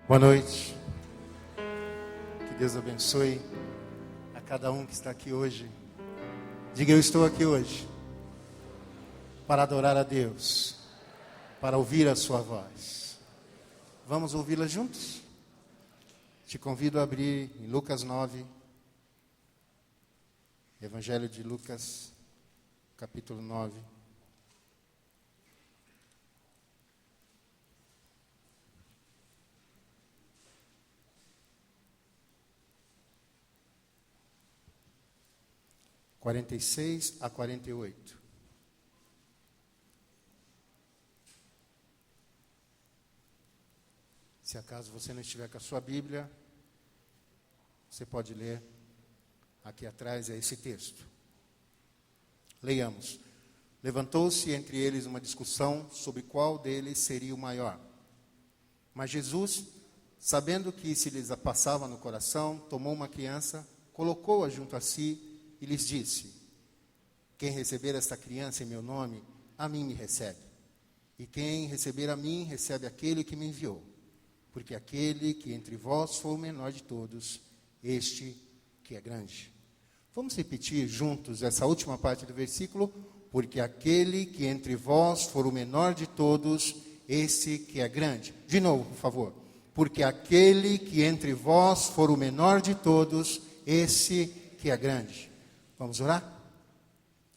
Boa noite. Que Deus abençoe a cada um que está aqui hoje. Diga: eu estou aqui hoje para adorar a Deus, para ouvir a sua voz. Vamos ouvi-la juntos? Te convido a abrir em Lucas 9, Evangelho de Lucas, capítulo 9. Quarenta e 46 a 48. Se acaso você não estiver com a sua Bíblia, você pode ler. Aqui atrás é esse texto. Leiamos. Levantou-se entre eles uma discussão sobre qual deles seria o maior. Mas Jesus, sabendo que se lhes passava no coração, tomou uma criança, colocou-a junto a si e lhes disse: quem receber esta criança em meu nome, a mim me recebe. E quem receber a mim, recebe aquele que me enviou. Porque aquele que entre vós for o menor de todos, este que é grande. Vamos repetir juntos essa última parte do versículo? Porque aquele que entre vós for o menor de todos, esse que é grande. De novo, por favor. Porque aquele que entre vós for o menor de todos, esse que é grande. Vamos orar?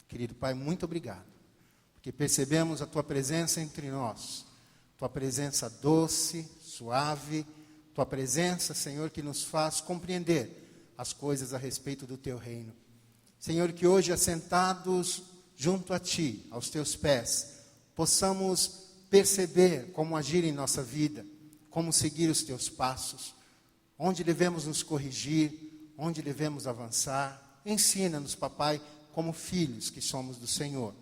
Querido Pai, muito obrigado, porque percebemos a Tua presença entre nós, Tua presença doce, suave, Tua presença, Senhor, que nos faz compreender as coisas a respeito do Teu reino. Senhor, que hoje, assentados junto a Ti, aos Teus pés, possamos perceber como agir em nossa vida, como seguir os Teus passos, onde devemos nos corrigir, onde devemos avançar. Ensina-nos, papai, como filhos que somos do Senhor.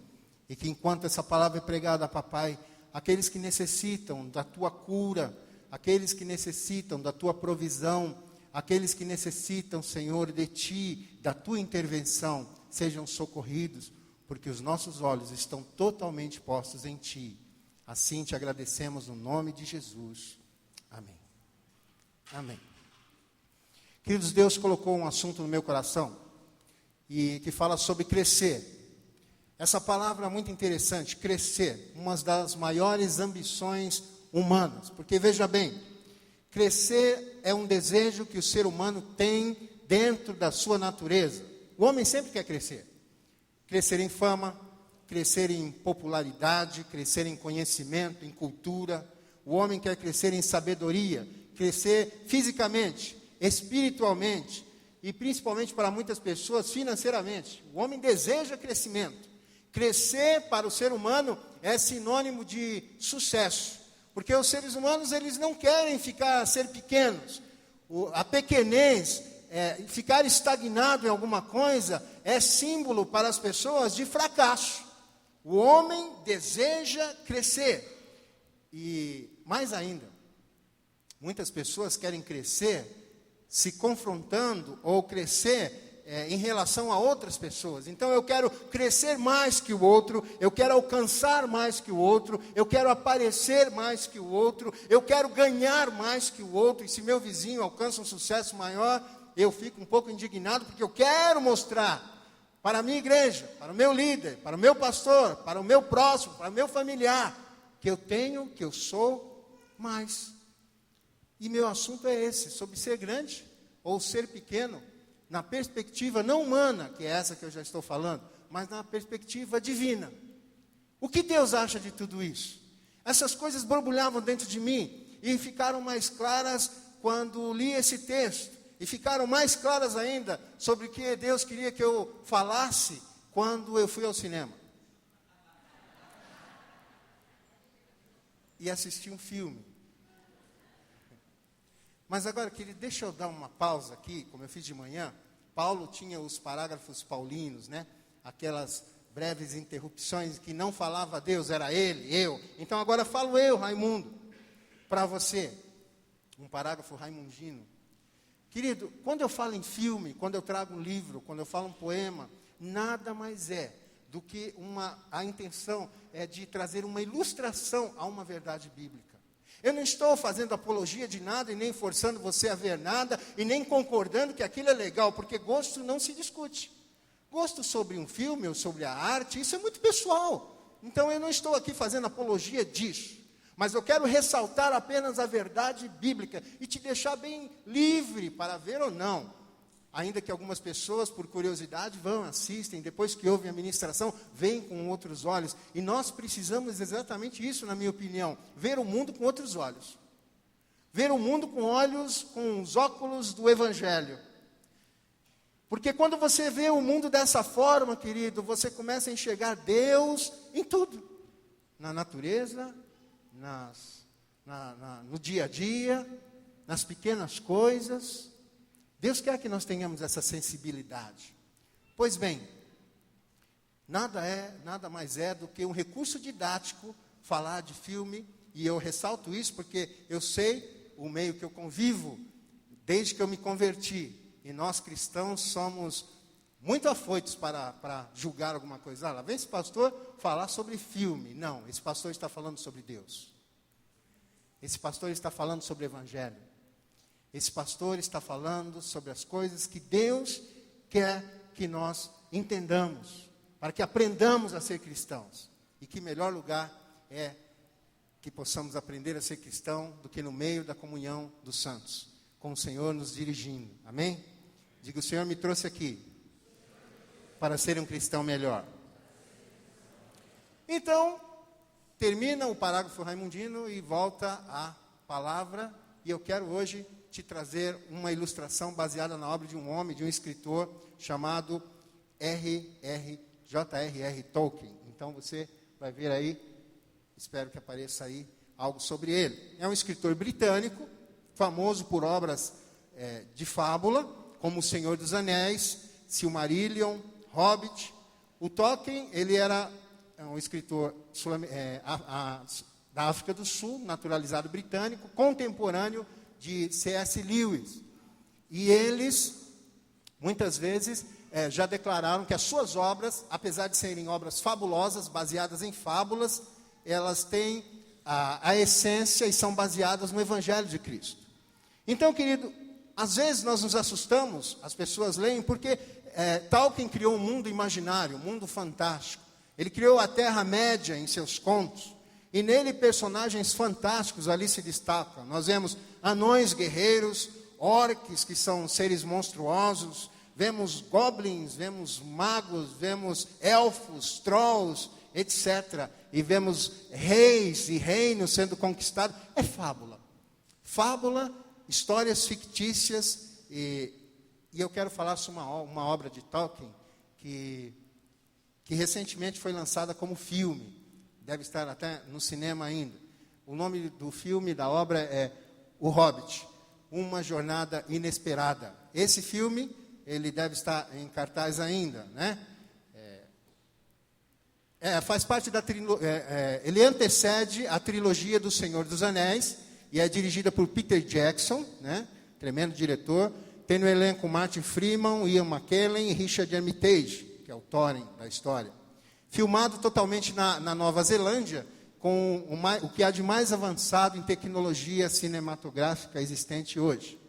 E que enquanto essa palavra é pregada, papai, aqueles que necessitam da Tua cura, aqueles que necessitam da Tua provisão, aqueles que necessitam, Senhor, de Ti, da Tua intervenção, sejam socorridos, porque os nossos olhos estão totalmente postos em Ti. Assim te agradecemos no nome de Jesus. Amém. Amém. Queridos, Deus colocou um assunto no meu coração, e que fala sobre crescer. Essa palavra é muito interessante, crescer, uma das maiores ambições humanas. Porque veja bem, crescer é um desejo que o ser humano tem dentro da sua natureza. O homem sempre quer crescer. Crescer em fama, crescer em popularidade, crescer em conhecimento, em cultura. O homem quer crescer em sabedoria, crescer fisicamente, espiritualmente, e principalmente para muitas pessoas, financeiramente. O homem deseja crescimento. Crescer para o ser humano é sinônimo de sucesso. Porque os seres humanos, eles não querem ser pequenos. A pequenez, ficar estagnado em alguma coisa, é símbolo para as pessoas de fracasso. O homem deseja crescer. E mais ainda, muitas pessoas querem crescer se confrontando ou crescer em relação a outras pessoas. Então eu quero crescer mais que o outro, eu quero alcançar mais que o outro, eu quero aparecer mais que o outro, eu quero ganhar mais que o outro. E se meu vizinho alcança um sucesso maior, eu fico um pouco indignado, porque eu quero mostrar para a minha igreja, para o meu líder, para o meu pastor, para o meu próximo, para o meu familiar, que eu sou mais. E meu assunto é esse, sobre ser grande ou ser pequeno, na perspectiva não humana, que é essa que eu já estou falando, mas na perspectiva divina. O que Deus acha de tudo isso? Essas coisas borbulhavam dentro de mim e ficaram mais claras quando li esse texto. E ficaram mais claras ainda sobre o que Deus queria que eu falasse quando eu fui ao cinema. E assisti um filme. Mas agora, querido, deixa eu dar uma pausa aqui, como eu fiz de manhã. Paulo tinha os parágrafos paulinos, né? Aquelas breves interrupções que não falava Deus, era ele, eu. Então agora falo eu, Raimundo, para você. Um parágrafo raimundino. Querido, quando eu falo em filme, quando eu trago um livro, quando eu falo um poema, nada mais é do que a intenção é de trazer uma ilustração a uma verdade bíblica. Eu não estou fazendo apologia de nada e nem forçando você a ver nada e nem concordando que aquilo é legal, porque gosto não se discute. Gosto sobre um filme ou sobre a arte, isso é muito pessoal. Então eu não estou aqui fazendo apologia disso. Mas eu quero ressaltar apenas a verdade bíblica e te deixar bem livre para ver ou não. Ainda que algumas pessoas, por curiosidade, vão, assistem, depois que ouvem a ministração, veem com outros olhos. E nós precisamos exatamente isso, na minha opinião, ver o mundo com outros olhos. Ver o mundo com os óculos do Evangelho. Porque quando você vê o mundo dessa forma, querido, você começa a enxergar Deus em tudo. Na natureza, no dia a dia, nas pequenas coisas. Deus quer que nós tenhamos essa sensibilidade. Pois bem, nada mais é do que um recurso didático falar de filme, e eu ressalto isso porque eu sei o meio que eu convivo desde que eu me converti, e nós cristãos somos muito afoitos para julgar alguma coisa. Lá vem esse pastor falar sobre filme. Não, esse pastor está falando sobre Deus. Esse pastor está falando sobre o Evangelho. Esse pastor está falando sobre as coisas que Deus quer que nós entendamos, para que aprendamos a ser cristãos. E que melhor lugar é que possamos aprender a ser cristão do que no meio da comunhão dos santos, com o Senhor nos dirigindo. Amém? Diga, o Senhor me trouxe aqui para ser um cristão melhor. Então, termina o parágrafo raimundino e volta à palavra. E eu quero hoje te trazer uma ilustração baseada na obra de um homem, de um escritor chamado J.R.R. Tolkien. Então você vai ver aí, espero que apareça aí algo sobre ele. É um escritor britânico, famoso por obras de fábula, como O Senhor dos Anéis, Silmarillion, Hobbit. O Tolkien, ele era um escritor da África do Sul, naturalizado britânico, contemporâneo de C.S. Lewis. E eles, muitas vezes, já declararam que as suas obras, apesar de serem obras fabulosas, baseadas em fábulas, elas têm a essência e são baseadas no Evangelho de Cristo. Então, querido, às vezes nós nos assustamos, as pessoas leem, porque Tolkien criou um mundo imaginário, um mundo fantástico. Ele criou a Terra-média em seus contos. E nele personagens fantásticos ali se destacam. Nós vemos anões guerreiros, orques, que são seres monstruosos, vemos goblins, vemos magos, vemos elfos, trolls, etc. E vemos reis e reinos sendo conquistados. É fábula. Fábula, histórias fictícias. E eu quero falar sobre uma obra de Tolkien que recentemente foi lançada como filme. Deve estar até no cinema ainda. O nome do filme, da obra, é O Hobbit, Uma Jornada Inesperada. Esse filme, ele deve estar em cartaz ainda, né? Faz parte da trilogia. Ele antecede a trilogia do Senhor dos Anéis e é dirigida por Peter Jackson, né? Tremendo diretor. Tem no elenco Martin Freeman, Ian McKellen e Richard Armitage, que é o Thorin da história. Filmado totalmente na Nova Zelândia, com o que há de mais avançado em tecnologia cinematográfica existente hoje.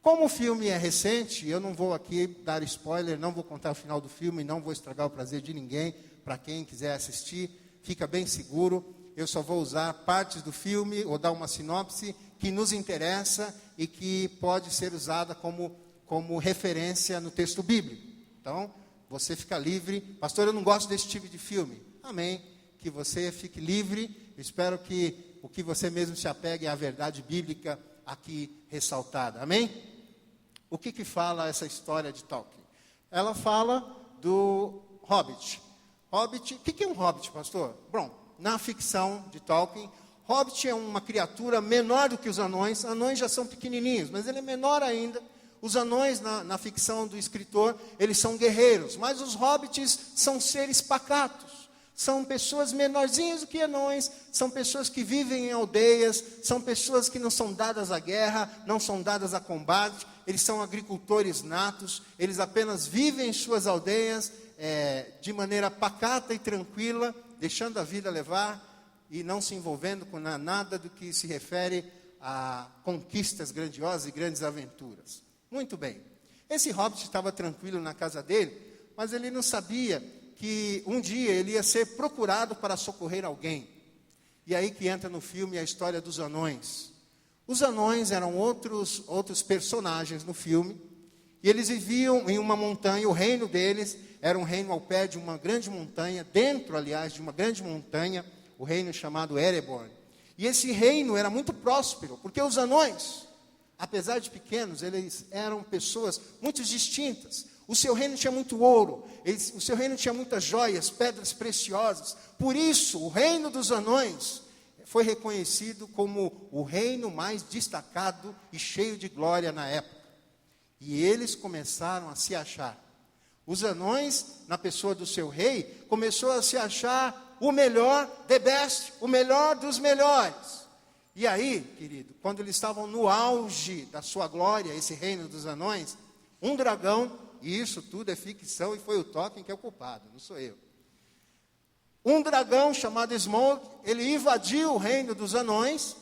Como o filme é recente, eu não vou aqui dar spoiler, não vou contar o final do filme, não vou estragar o prazer de ninguém. Para quem quiser assistir, fica bem seguro. Eu só vou usar partes do filme ou dar uma sinopse que nos interessa e que pode ser usada como referência no texto bíblico. Então, você fica livre. Pastor, eu não gosto desse tipo de filme. Amém. Que você fique livre. Eu espero que o que você mesmo se apegue à verdade bíblica aqui ressaltada. Amém? O que fala essa história de Tolkien? Ela fala do Hobbit. Hobbit, o que é um Hobbit, pastor? Bom, na ficção de Tolkien, Hobbit é uma criatura menor do que os anões. Anões já são pequenininhos, mas ele é menor ainda. Os anões, na ficção do escritor, eles são guerreiros, mas os hobbits são seres pacatos. São pessoas menorzinhas do que anões, são pessoas que vivem em aldeias, são pessoas que não são dadas à guerra, não são dadas a combate, eles são agricultores natos, eles apenas vivem em suas aldeias de maneira pacata e tranquila, deixando a vida levar, e não se envolvendo com nada do que se refere a conquistas grandiosas e grandes aventuras. Muito bem. Esse hobbit estava tranquilo na casa dele, mas ele não sabia que um dia ele ia ser procurado para socorrer alguém. E aí que entra no filme a história dos anões. Os anões eram outros personagens no filme, e eles viviam em uma montanha. O reino deles era um reino ao pé de uma grande montanha, dentro, aliás, de uma grande montanha, o reino chamado Ereborn. E esse reino era muito próspero, porque os anões, apesar de pequenos, eles eram pessoas muito distintas. O seu reino tinha muito ouro, o seu reino tinha muitas joias, pedras preciosas. Por isso, o reino dos anões foi reconhecido como o reino mais destacado e cheio de glória na época. E eles começaram a se achar. Os anões, na pessoa do seu rei, começou a se achar o melhor, the best, o melhor dos melhores. E aí, querido, quando eles estavam no auge da sua glória, esse reino dos anões, um dragão, e isso tudo é ficção e foi o Tolkien que é o culpado, não sou eu. Um dragão chamado Smaug, ele invadiu o reino dos anões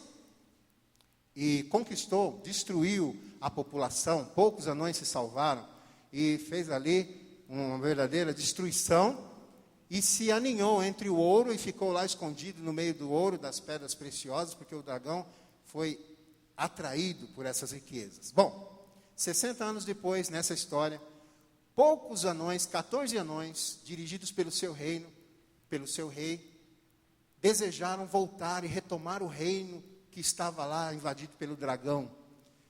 e conquistou, destruiu a população. Poucos anões se salvaram e fez ali uma verdadeira destruição e se aninhou entre o ouro e ficou lá escondido no meio do ouro, das pedras preciosas, porque o dragão foi atraído por essas riquezas. Bom, 60 anos depois, nessa história, poucos anões, 14 anões, dirigidos pelo seu reino, pelo seu rei, desejaram voltar e retomar o reino que estava lá invadido pelo dragão.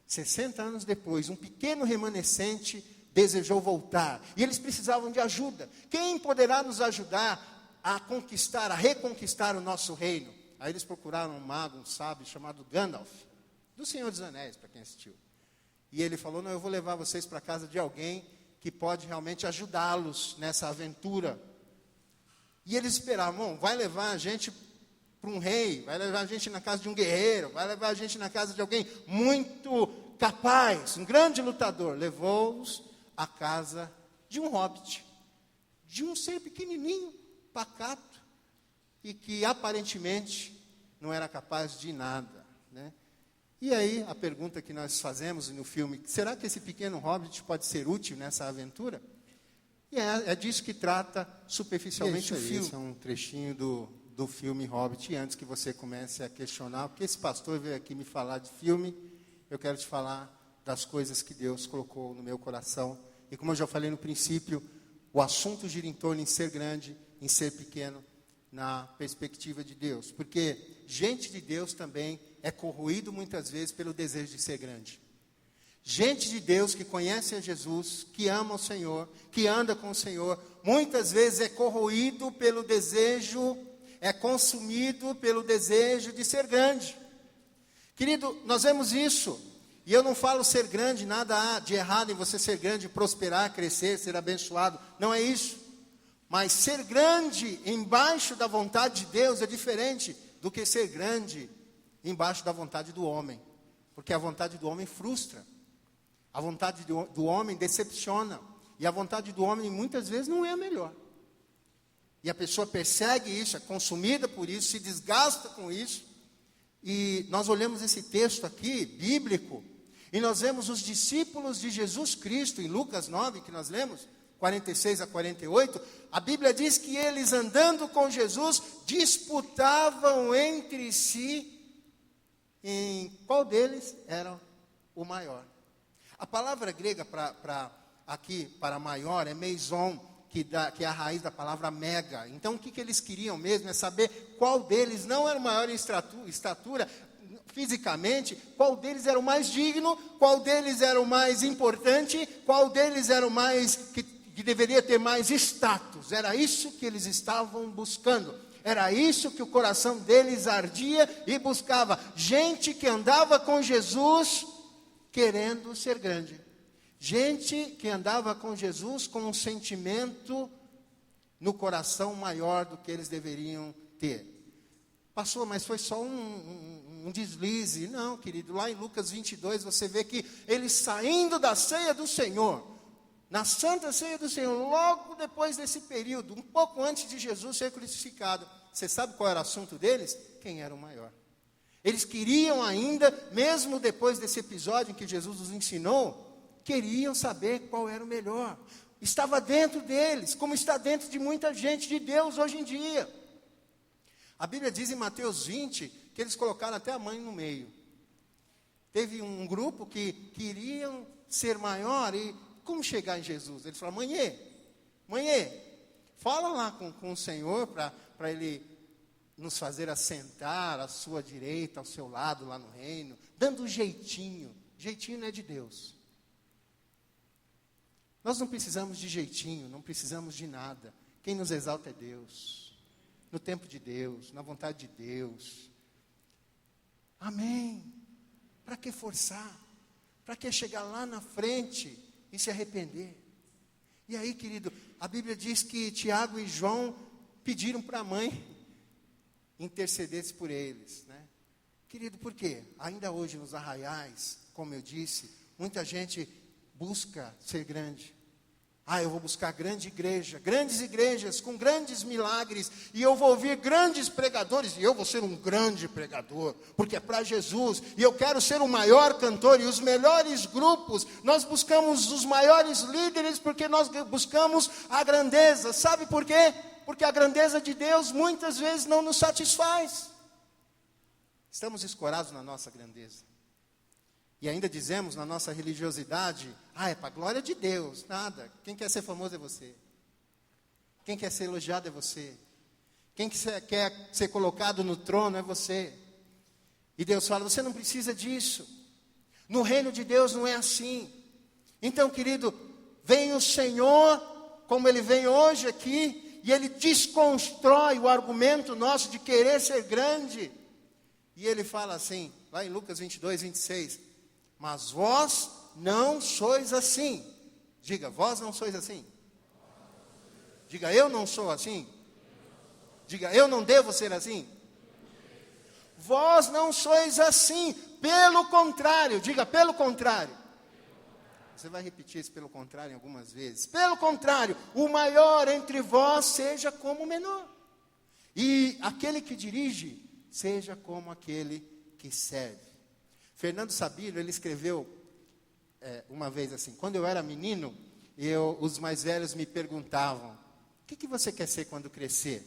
60 anos depois, um pequeno remanescente desejou voltar, e eles precisavam de ajuda. Quem poderá nos ajudar a conquistar, a reconquistar o nosso reino? Aí eles procuraram um mago, um sábio chamado Gandalf, do Senhor dos Anéis, para quem assistiu. E ele falou, não, eu vou levar vocês para a casa de alguém que pode realmente ajudá-los nessa aventura. E eles esperavam, bom, vai levar a gente para um rei, vai levar a gente na casa de um guerreiro, vai levar a gente na casa de alguém muito capaz, um grande lutador. Levou-os à casa de um hobbit, de um ser pequenininho, pacato, e que aparentemente não era capaz de nada, né? E aí a pergunta que nós fazemos no filme, será que esse pequeno hobbit pode ser útil nessa aventura? E é disso que trata superficialmente o filme. Isso é um trechinho do filme Hobbit. E antes que você comece a questionar, porque esse pastor veio aqui me falar de filme, eu quero te falar das coisas que Deus colocou no meu coração. E como eu já falei no princípio, o assunto gira em torno em ser grande, em ser pequeno, na perspectiva de Deus. Porque gente de Deus também é corroído muitas vezes pelo desejo de ser grande. Gente de Deus que conhece a Jesus, que ama o Senhor, que anda com o Senhor, muitas vezes é corroído pelo desejo, é consumido pelo desejo de ser grande. Querido, nós vemos isso, e eu não falo ser grande, nada há de errado em você ser grande, prosperar, crescer, ser abençoado, não é isso. Mas ser grande embaixo da vontade de Deus é diferente do que ser grande embaixo da vontade do homem, porque a vontade do homem frustra. A vontade do homem decepciona. E a vontade do homem muitas vezes não é a melhor. E a pessoa persegue isso, é consumida por isso, se desgasta com isso. E nós olhamos esse texto aqui, bíblico, e nós vemos os discípulos de Jesus Cristo, em Lucas 9, que nós lemos, 46 a 48, a Bíblia diz que eles andando com Jesus, disputavam entre si, em qual deles era o maior. A palavra grega para maior é meison, que é a raiz da palavra mega. Então o que eles queriam mesmo é saber qual deles não era o maior em estatura, fisicamente, qual deles era o mais digno, qual deles era o mais importante, qual deles era o mais, que deveria ter mais status. Era isso que eles estavam buscando. Era isso que o coração deles ardia e buscava. Gente que andava com Jesus querendo ser grande. Gente que andava com Jesus com um sentimento no coração maior do que eles deveriam ter. Pastor, mas foi só um deslize. Não, querido, lá em Lucas 22 você vê que eles saindo da ceia do Senhor, na Santa Ceia do Senhor, logo depois desse período, um pouco antes de Jesus ser crucificado, Você sabe qual era o assunto deles? Quem era o maior. Eles queriam ainda, mesmo depois desse episódio em que Jesus os ensinou, queriam saber qual era o melhor. Estava dentro deles, como está dentro de muita gente de Deus hoje em dia. A Bíblia diz em Mateus 20, que eles colocaram até a mãe no meio. Teve um grupo que queriam ser maior e como chegar em Jesus? Eles falaram, mãe, fala lá com o Senhor para Ele nos fazer assentar à sua direita, ao seu lado lá no reino, dando um jeitinho. Jeitinho não é de Deus. Nós não precisamos de jeitinho, não precisamos de nada. Quem nos exalta é Deus. No tempo de Deus, na vontade de Deus. Amém. Para que forçar? Para que chegar lá na frente e se arrepender? E aí, querido, a Bíblia diz que Tiago e João pediram para a mãe intercedesse por eles, né? Querido, por quê? Ainda hoje nos arraiais, como eu disse, muita gente busca ser grande. Eu vou buscar grande igreja, grandes igrejas com grandes milagres, e eu vou ouvir grandes pregadores, e eu vou ser um grande pregador, porque é para Jesus, e eu quero ser o maior cantor, e os melhores grupos, nós buscamos os maiores líderes, porque nós buscamos a grandeza. Sabe por quê? Porque a grandeza de Deus muitas vezes não nos satisfaz. Estamos escorados na nossa grandeza. E ainda dizemos na nossa religiosidade, é para a glória de Deus. Nada. Quem quer ser famoso é você. Quem quer ser elogiado é você. Quem quer ser colocado no trono é você. E Deus fala, você não precisa disso. No reino de Deus não é assim. Então, querido, vem o Senhor, como Ele vem hoje aqui, e Ele desconstrói o argumento nosso de querer ser grande. E Ele fala assim, lá em Lucas 22, 26, mas vós não sois assim. Diga, vós não sois assim. Diga, eu não sou assim. Diga, eu não devo ser assim. Vós não sois assim. Pelo contrário. Diga, pelo contrário. Você vai repetir isso pelo contrário algumas vezes. Pelo contrário, o maior entre vós seja como o menor. E aquele que dirige, seja como aquele que serve. Fernando Sabino, ele escreveu uma vez assim, quando eu era menino, os mais velhos me perguntavam, o que você quer ser quando crescer?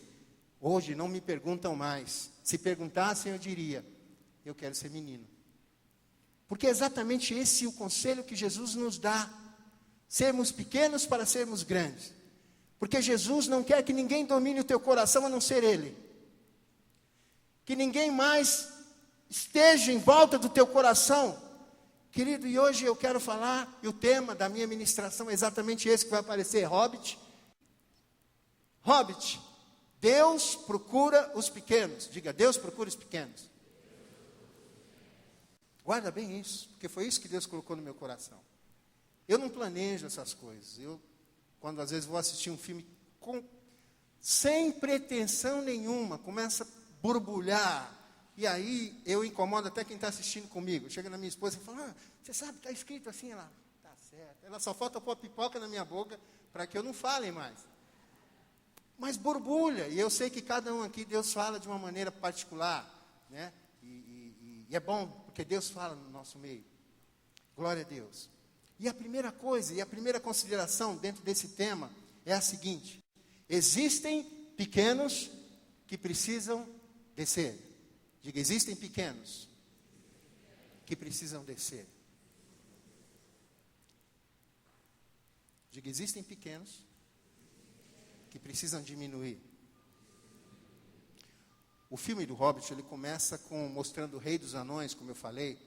Hoje não me perguntam mais. Se perguntassem, eu diria, eu quero ser menino. Porque é exatamente esse o conselho que Jesus nos dá. Sermos pequenos para sermos grandes. Porque Jesus não quer que ninguém domine o teu coração a não ser Ele. Que ninguém mais esteja em volta do teu coração. Querido, e hoje eu quero falar, e o tema da minha ministração é exatamente esse que vai aparecer, Hobbit. Hobbit, Deus procura os pequenos. Diga, Deus procura os pequenos. Guarda bem isso, porque foi isso que Deus colocou no meu coração. Eu não planejo essas coisas. Quando às vezes vou assistir um filme sem pretensão nenhuma, começa a borbulhar, e aí eu incomodo até quem está assistindo comigo. Chega na minha esposa e fala, você sabe, está escrito assim, ela, tá certo. Ela só falta pôr a pipoca na minha boca para que eu não fale mais. Mas borbulha, e eu sei que cada um aqui, Deus fala de uma maneira particular, né? E é bom, porque Deus fala no nosso meio. Glória a Deus. E a primeira coisa, e a primeira consideração dentro desse tema é a seguinte: existem pequenos que precisam descer. Diga, existem pequenos que precisam descer. Diga, existem pequenos que precisam diminuir. O filme do Hobbit, ele começa mostrando o rei dos anões, como eu falei,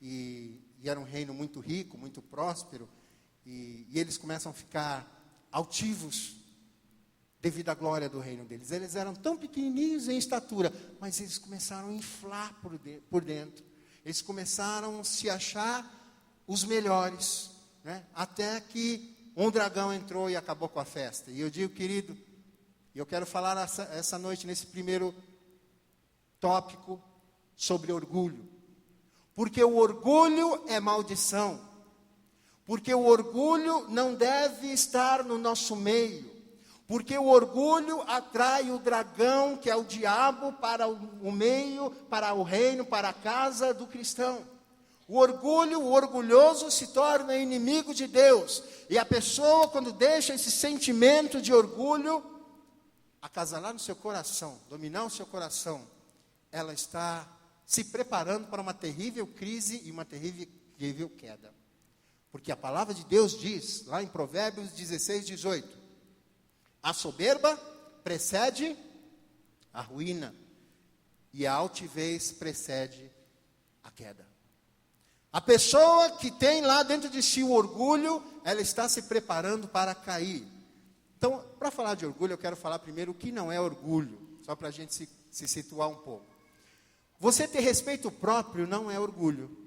e era um reino muito rico, muito próspero, e eles começam a ficar altivos devido à glória do reino deles. Eles eram tão pequenininhos em estatura, mas eles começaram a inflar por dentro. Eles começaram a se achar os melhores, né? Até que um dragão entrou e acabou com a festa. E eu digo, querido, eu quero falar essa noite, nesse primeiro tópico, sobre orgulho. Porque o orgulho é maldição. Porque o orgulho não deve estar no nosso meio. Porque o orgulho atrai o dragão, que é o diabo, para o meio, para o reino, para a casa do cristão. O orgulho, o orgulhoso se torna inimigo de Deus. E a pessoa, quando deixa esse sentimento de orgulho acasalar no seu coração, dominar o seu coração, ela está se preparando para uma terrível crise e uma terrível queda. Porque a palavra de Deus diz, lá em Provérbios 16, 18, a soberba precede a ruína, e a altivez precede a queda. A pessoa que tem lá dentro de si o orgulho, ela está se preparando para cair. Então, para falar de orgulho, eu quero falar primeiro o que não é orgulho, só para a gente se situar um pouco. Você ter respeito próprio não é orgulho.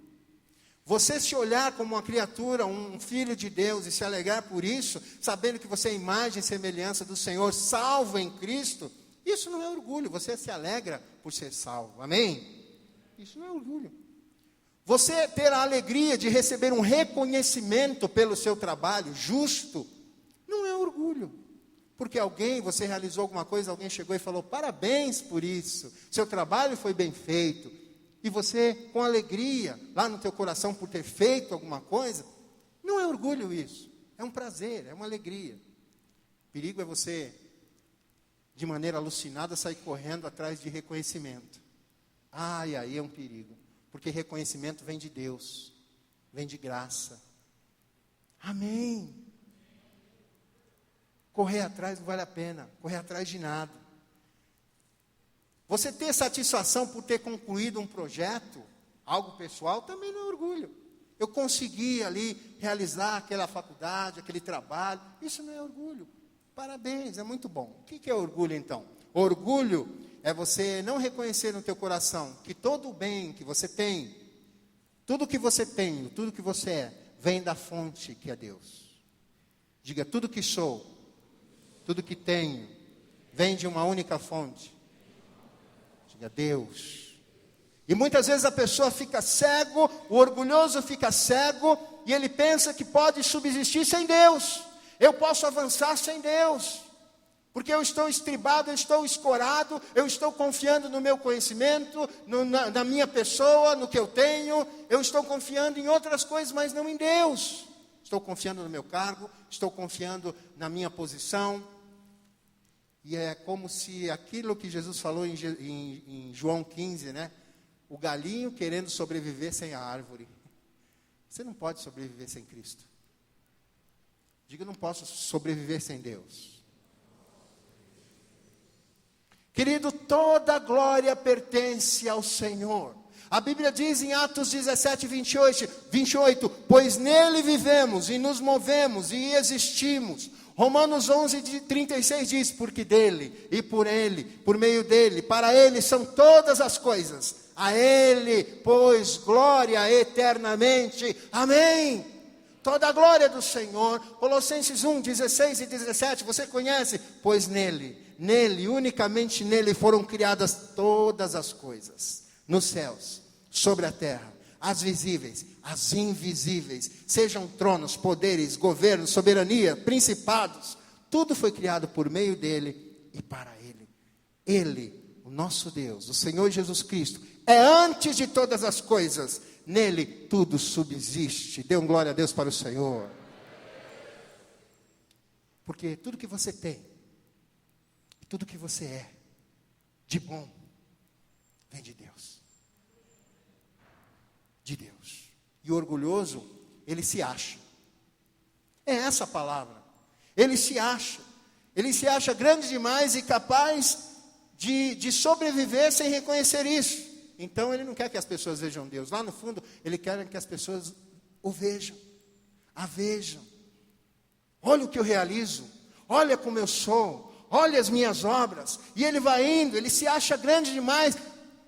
Você se olhar como uma criatura, um filho de Deus, e se alegrar por isso, sabendo que você é imagem e semelhança do Senhor, salvo em Cristo, isso não é orgulho. Você se alegra por ser salvo, amém? Isso não é orgulho. Você ter a alegria de receber um reconhecimento pelo seu trabalho justo, não é orgulho. Porque você realizou alguma coisa, alguém chegou e falou, parabéns por isso, seu trabalho foi bem feito. E você, com alegria, lá no teu coração, por ter feito alguma coisa, não é orgulho isso, é um prazer, é uma alegria. O perigo é você, de maneira alucinada, sair correndo atrás de reconhecimento. E aí é um perigo. Porque reconhecimento vem de Deus, vem de graça. Amém. Correr atrás não vale a pena, correr atrás de nada. Você ter satisfação por ter concluído um projeto, algo pessoal, também não é orgulho. Eu consegui ali realizar aquela faculdade, aquele trabalho, isso não é orgulho. Parabéns, é muito bom. O que é orgulho então? Orgulho é você não reconhecer no teu coração que todo o bem que você tem, tudo que você tem, tudo que você é, vem da fonte que é Deus. Diga, tudo que sou, tudo que tenho, vem de uma única fonte. Diga, Deus. E muitas vezes a pessoa fica cego, o orgulhoso fica cego, e ele pensa que pode subsistir sem Deus. Eu posso avançar sem Deus. Porque eu estou estribado, eu estou escorado, eu estou confiando no meu conhecimento, na minha pessoa, no que eu tenho. Eu estou confiando em outras coisas, mas não em Deus. Estou confiando no meu cargo, estou confiando na minha posição. E é como se aquilo que Jesus falou em João 15, né? O galinho querendo sobreviver sem a árvore. Você não pode sobreviver sem Cristo. Diga, eu não posso sobreviver sem Deus. Querido, toda a glória pertence ao Senhor. A Bíblia diz em Atos 17, 28, pois nele vivemos e nos movemos e existimos. Romanos 11, 36 diz, porque dele e por ele, por meio dele, para ele são todas as coisas. A ele, pois, glória eternamente. Amém. Toda a glória do Senhor. Colossenses 1, 16 e 17, você conhece? Pois nele, unicamente nele foram criadas todas as coisas, nos céus, sobre a terra, as visíveis, as invisíveis, sejam tronos, poderes, governos, soberania, principados, tudo foi criado por meio dele e para ele. Ele, o nosso Deus, o Senhor Jesus Cristo, é antes de todas as coisas, nele tudo subsiste. Dê glória a Deus para o Senhor. Porque tudo que você tem, tudo que você é, de bom, vem de Deus. De Deus. E o orgulhoso, ele se acha. É essa a palavra. Ele se acha. Ele se acha grande demais e capaz de sobreviver sem reconhecer isso. Então ele não quer que as pessoas vejam Deus. Lá no fundo, ele quer que as pessoas o vejam. A vejam. Olha o que eu realizo. Olha como eu sou. Olha as minhas obras. E ele vai indo, ele se acha grande demais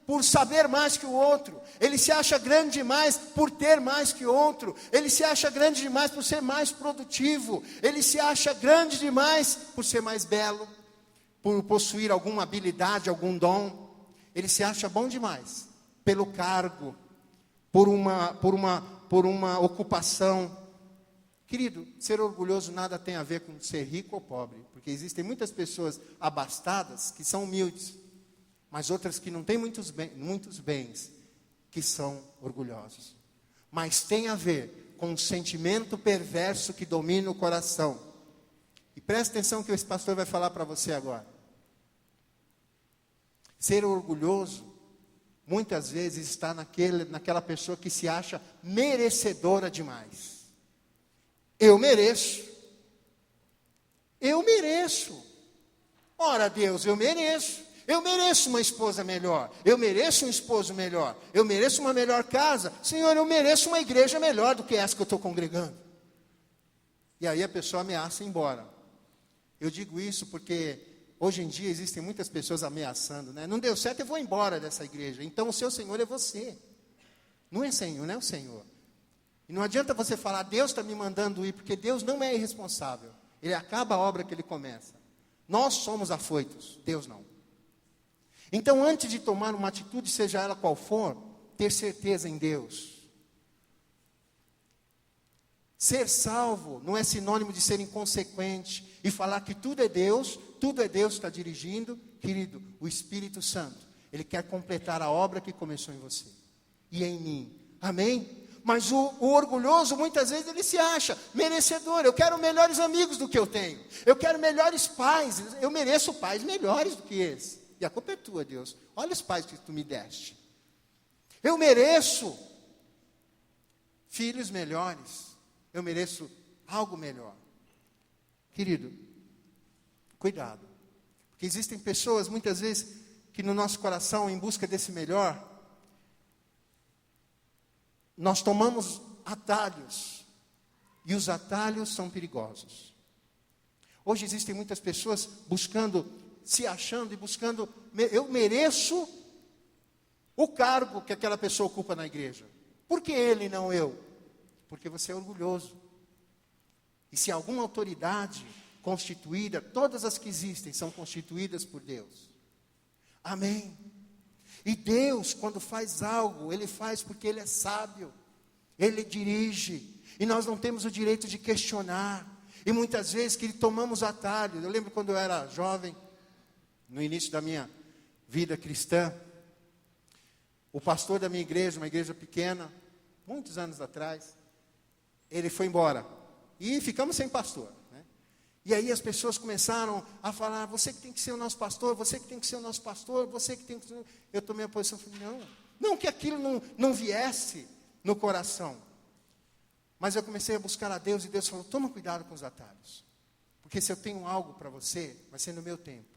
por saber mais que o outro. Ele se acha grande demais por ter mais que o outro. Ele se acha grande demais por ser mais produtivo. Ele se acha grande demais por ser mais belo, por possuir alguma habilidade, algum dom. Ele se acha bom demais pelo cargo, por uma ocupação Querido, ser orgulhoso nada tem a ver com ser rico ou pobre, porque existem muitas pessoas abastadas que são humildes, mas outras que não têm muitos bens, que são orgulhosos. Mas tem a ver com um sentimento perverso que domina o coração. E presta atenção que esse pastor vai falar para você agora. Ser orgulhoso, muitas vezes está naquela pessoa que se acha merecedora demais. Eu mereço. Eu mereço. Ora, Deus, eu mereço. Eu mereço uma esposa melhor. Eu mereço um esposo melhor. Eu mereço uma melhor casa. Senhor, eu mereço uma igreja melhor do que essa que eu estou congregando. E aí a pessoa ameaça ir embora. Eu digo isso porque hoje em dia existem muitas pessoas ameaçando, né? Não deu certo, eu vou embora dessa igreja. Então o seu Senhor é você. Não é Senhor, não é o Senhor. E não adianta você falar, Deus está me mandando ir, porque Deus não é irresponsável. Ele acaba a obra que Ele começa. Nós somos afoitos, Deus não. Então, antes de tomar uma atitude, seja ela qual for, ter certeza em Deus. Ser salvo não é sinônimo de ser inconsequente e falar que tudo é Deus que está dirigindo. Querido, o Espírito Santo, Ele quer completar a obra que começou em você e em mim. Amém? Mas o orgulhoso, muitas vezes, ele se acha merecedor. Eu quero melhores amigos do que eu tenho. Eu quero melhores pais. Eu mereço pais melhores do que esse. E a culpa é tua, Deus. Olha os pais que tu me deste. Eu mereço filhos melhores. Eu mereço algo melhor. Querido, cuidado. Porque existem pessoas, muitas vezes, que no nosso coração, em busca desse melhor, nós tomamos atalhos, e os atalhos são perigosos. Hoje existem muitas pessoas buscando, se achando e buscando, eu mereço o cargo que aquela pessoa ocupa na igreja. Por que ele e não eu? Porque você é orgulhoso. E se alguma autoridade constituída, todas as que existem são constituídas por Deus. Amém? E Deus, quando faz algo, Ele faz porque Ele é sábio. Ele dirige. E nós não temos o direito de questionar. E muitas vezes que tomamos atalhos. Eu lembro quando eu era jovem, no início da minha vida cristã, o pastor da minha igreja, uma igreja pequena, muitos anos atrás, ele foi embora. E ficamos sem pastor. E aí as pessoas começaram a falar, você que tem que ser o nosso pastor, você que tem que ser o nosso pastor, você que tem que ser... Eu tomei a posição e falei, não que aquilo não viesse no coração. Mas eu comecei a buscar a Deus e Deus falou, toma cuidado com os atalhos. Porque se eu tenho algo para você, vai ser no meu tempo.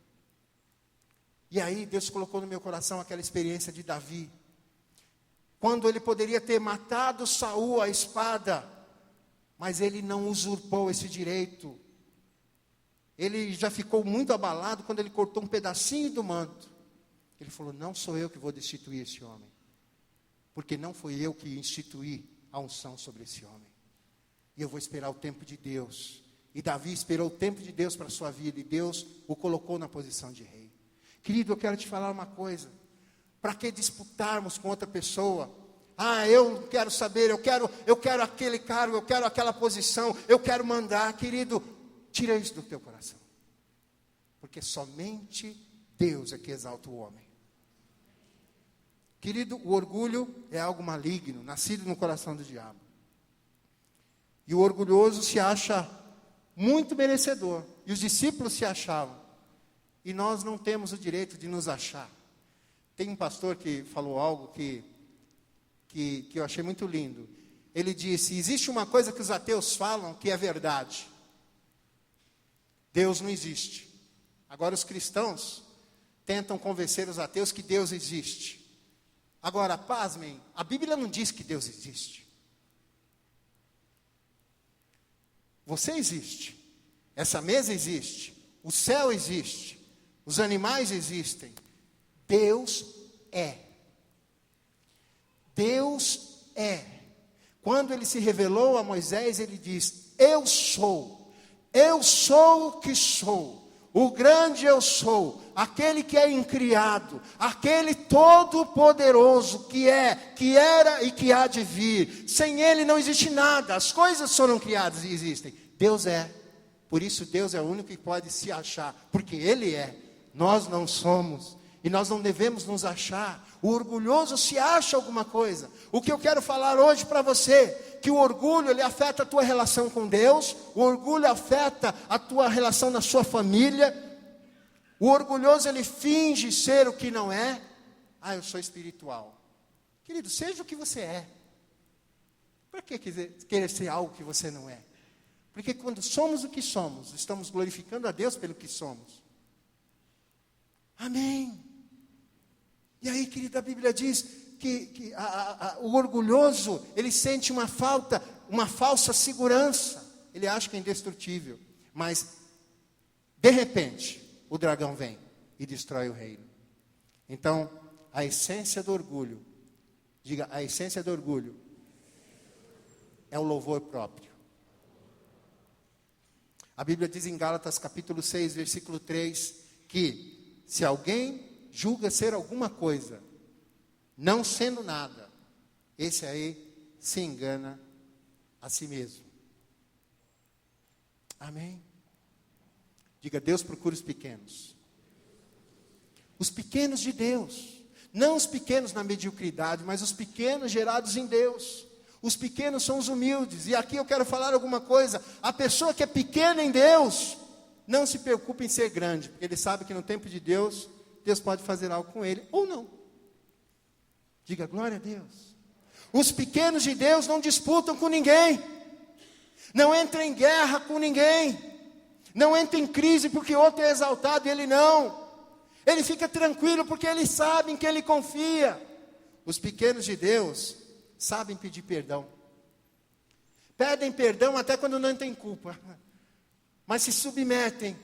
E aí Deus colocou no meu coração aquela experiência de Davi. Quando ele poderia ter matado Saul à espada, mas ele não usurpou esse direito. Ele já ficou muito abalado quando ele cortou um pedacinho do manto. Ele falou, não sou eu que vou destituir esse homem. Porque não foi eu que instituí a unção sobre esse homem. E eu vou esperar o tempo de Deus. E Davi esperou o tempo de Deus para a sua vida. E Deus o colocou na posição de rei. Querido, eu quero te falar uma coisa. Para que disputarmos com outra pessoa? Eu quero saber, eu quero aquele cargo, eu quero aquela posição, eu quero mandar. Querido, tira isso do teu coração. Porque somente Deus é que exalta o homem. Querido, o orgulho é algo maligno, nascido no coração do diabo. E o orgulhoso se acha muito merecedor. E os discípulos se achavam. E nós não temos o direito de nos achar. Tem um pastor que falou algo que eu achei muito lindo. Ele disse, existe uma coisa que os ateus falam que é verdade. Deus não existe. Agora os cristãos tentam convencer os ateus que Deus existe. Agora, pasmem, a Bíblia não diz que Deus existe. Você existe. Essa mesa existe. O céu existe. Os animais existem. Deus é. Deus é. Quando Ele se revelou a Moisés, Ele diz, eu sou o que sou. o grande eu sou, aquele que é incriado, aquele todo-poderoso que é, que era e que há de vir. Sem Ele não existe nada, as coisas foram criadas e existem. Deus é, por isso Deus é o único que pode se achar, porque Ele é, nós não somos. E nós não devemos nos achar. O orgulhoso se acha alguma coisa. O que eu quero falar hoje para você, que o orgulho, ele afeta a tua relação com Deus, o orgulho afeta a tua relação na sua família. O orgulhoso, ele finge ser o que não é. Ah, eu sou espiritual. Querido, seja o que você é. Para que querer ser algo que você não é? Porque quando somos o que somos, estamos glorificando a Deus pelo que somos. Amém. E aí, querida, a Bíblia diz que o orgulhoso, ele sente uma falsa segurança. Ele acha que é indestrutível. Mas, de repente, o dragão vem e destrói o reino. Então, a essência do orgulho, diga, a essência do orgulho é o louvor próprio. A Bíblia diz em Gálatas capítulo 6, versículo 3, que se alguém julga ser alguma coisa, não sendo nada, esse aí se engana a si mesmo. Amém? Diga, Deus procura os pequenos. Os pequenos de Deus. Não os pequenos na mediocridade, mas os pequenos gerados em Deus. Os pequenos são os humildes. E aqui eu quero falar alguma coisa. A pessoa que é pequena em Deus, não se preocupe em ser grande, porque ele sabe que no tempo de Deus, Deus pode fazer algo com ele, ou não. Diga, glória a Deus. Os pequenos de Deus não disputam com ninguém. Não entram em guerra com ninguém. Não entram em crise porque outro é exaltado e ele não. Ele fica tranquilo porque eles sabem que ele confia. Os pequenos de Deus sabem pedir perdão. Pedem perdão até quando não tem culpa. Mas se submetem.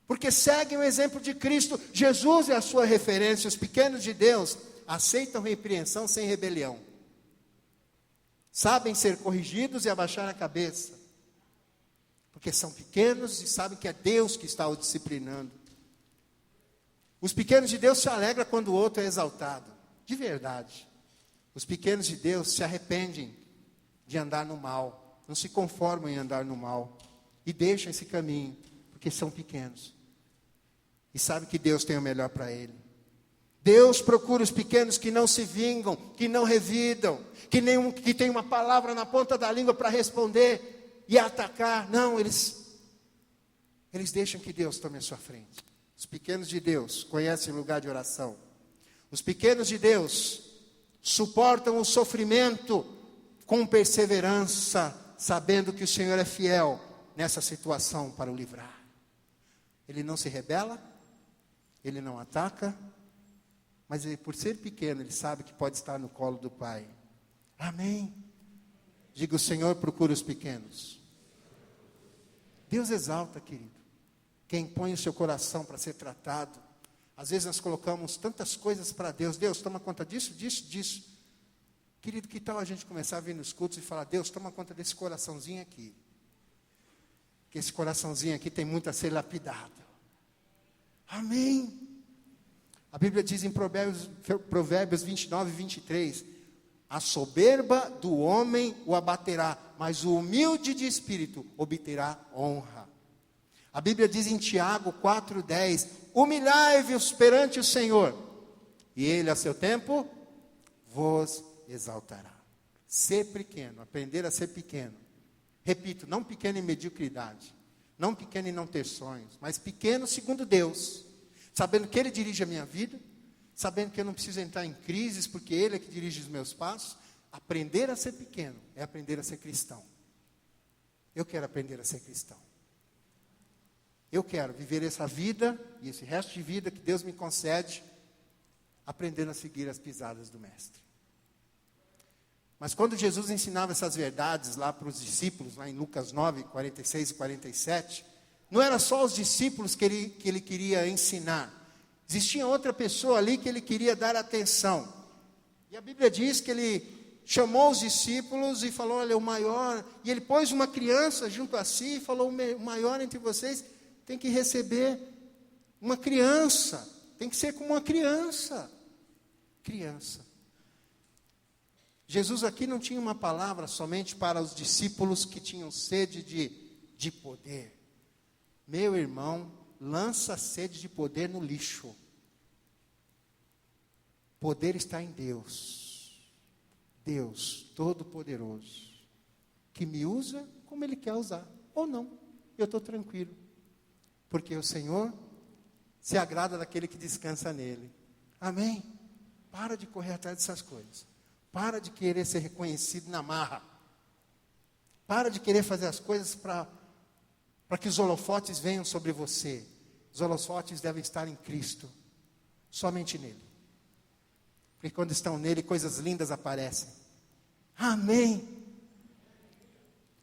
Porque seguem o exemplo de Cristo. Jesus é a sua referência. Os pequenos de Deus aceitam repreensão sem rebelião. Sabem ser corrigidos e abaixar a cabeça. Porque são pequenos e sabem que é Deus que está os disciplinando. Os pequenos de Deus se alegram quando o outro é exaltado. De verdade. Os pequenos de Deus se arrependem de andar no mal. Não se conformam em andar no mal. E deixam esse caminho. Porque são pequenos. E sabe que Deus tem o melhor para ele. Deus procura os pequenos que não se vingam, que não revidam, que tem uma palavra na ponta da língua para responder e atacar. Não, eles deixam que Deus tome a sua frente. Os pequenos de Deus conhecem o lugar de oração. Os pequenos de Deus suportam o sofrimento com perseverança, sabendo que o Senhor é fiel nessa situação para o livrar. Ele não se rebela. Ele não ataca, mas ele, por ser pequeno, ele sabe que pode estar no colo do Pai. Amém? Diga, o Senhor procura os pequenos. Deus exalta, querido, quem põe o seu coração para ser tratado. Às vezes nós colocamos tantas coisas para Deus. Deus, toma conta disso, disso, disso. Querido, que tal a gente começar a vir nos cultos e falar, Deus, toma conta desse coraçãozinho aqui. Que esse coraçãozinho aqui tem muito a ser lapidado. Amém. A Bíblia diz em Provérbios 29, 23, a soberba do homem o abaterá, mas o humilde de espírito obterá honra. A Bíblia diz em Tiago 4:10, humilhai-vos perante o Senhor, e Ele a seu tempo vos exaltará. Ser pequeno, aprender a ser pequeno. Repito, não pequeno em mediocridade, não pequeno em não ter sonhos, mas pequeno segundo Deus. Sabendo que Ele dirige a minha vida, sabendo que eu não preciso entrar em crises, porque Ele é que dirige os meus passos. Aprender a ser pequeno é aprender a ser cristão. Eu quero aprender a ser cristão. Eu quero viver essa vida, e esse resto de vida que Deus me concede, aprendendo a seguir as pisadas do Mestre. Mas quando Jesus ensinava essas verdades lá para os discípulos, lá em Lucas 9, 46 e 47, não era só os discípulos que ele queria ensinar. Existia outra pessoa ali que ele queria dar atenção. E a Bíblia diz que ele chamou os discípulos e falou, olha, o maior... E ele pôs uma criança junto a si e falou, o maior entre vocês tem que receber uma criança, tem que ser como uma criança. Criança. Jesus aqui não tinha uma palavra somente para os discípulos que tinham sede de poder. Meu irmão, lança a sede de poder no lixo. Poder está em Deus. Deus Todo-Poderoso, que me usa como Ele quer usar, ou não, eu estou tranquilo, porque o Senhor se agrada daquele que descansa nele. Amém? Para de correr atrás dessas coisas, para de querer ser reconhecido na marra, para de querer fazer as coisas para que os holofotes venham sobre você. Os holofotes devem estar em Cristo, somente nele, porque quando estão nele, coisas lindas aparecem. Amém?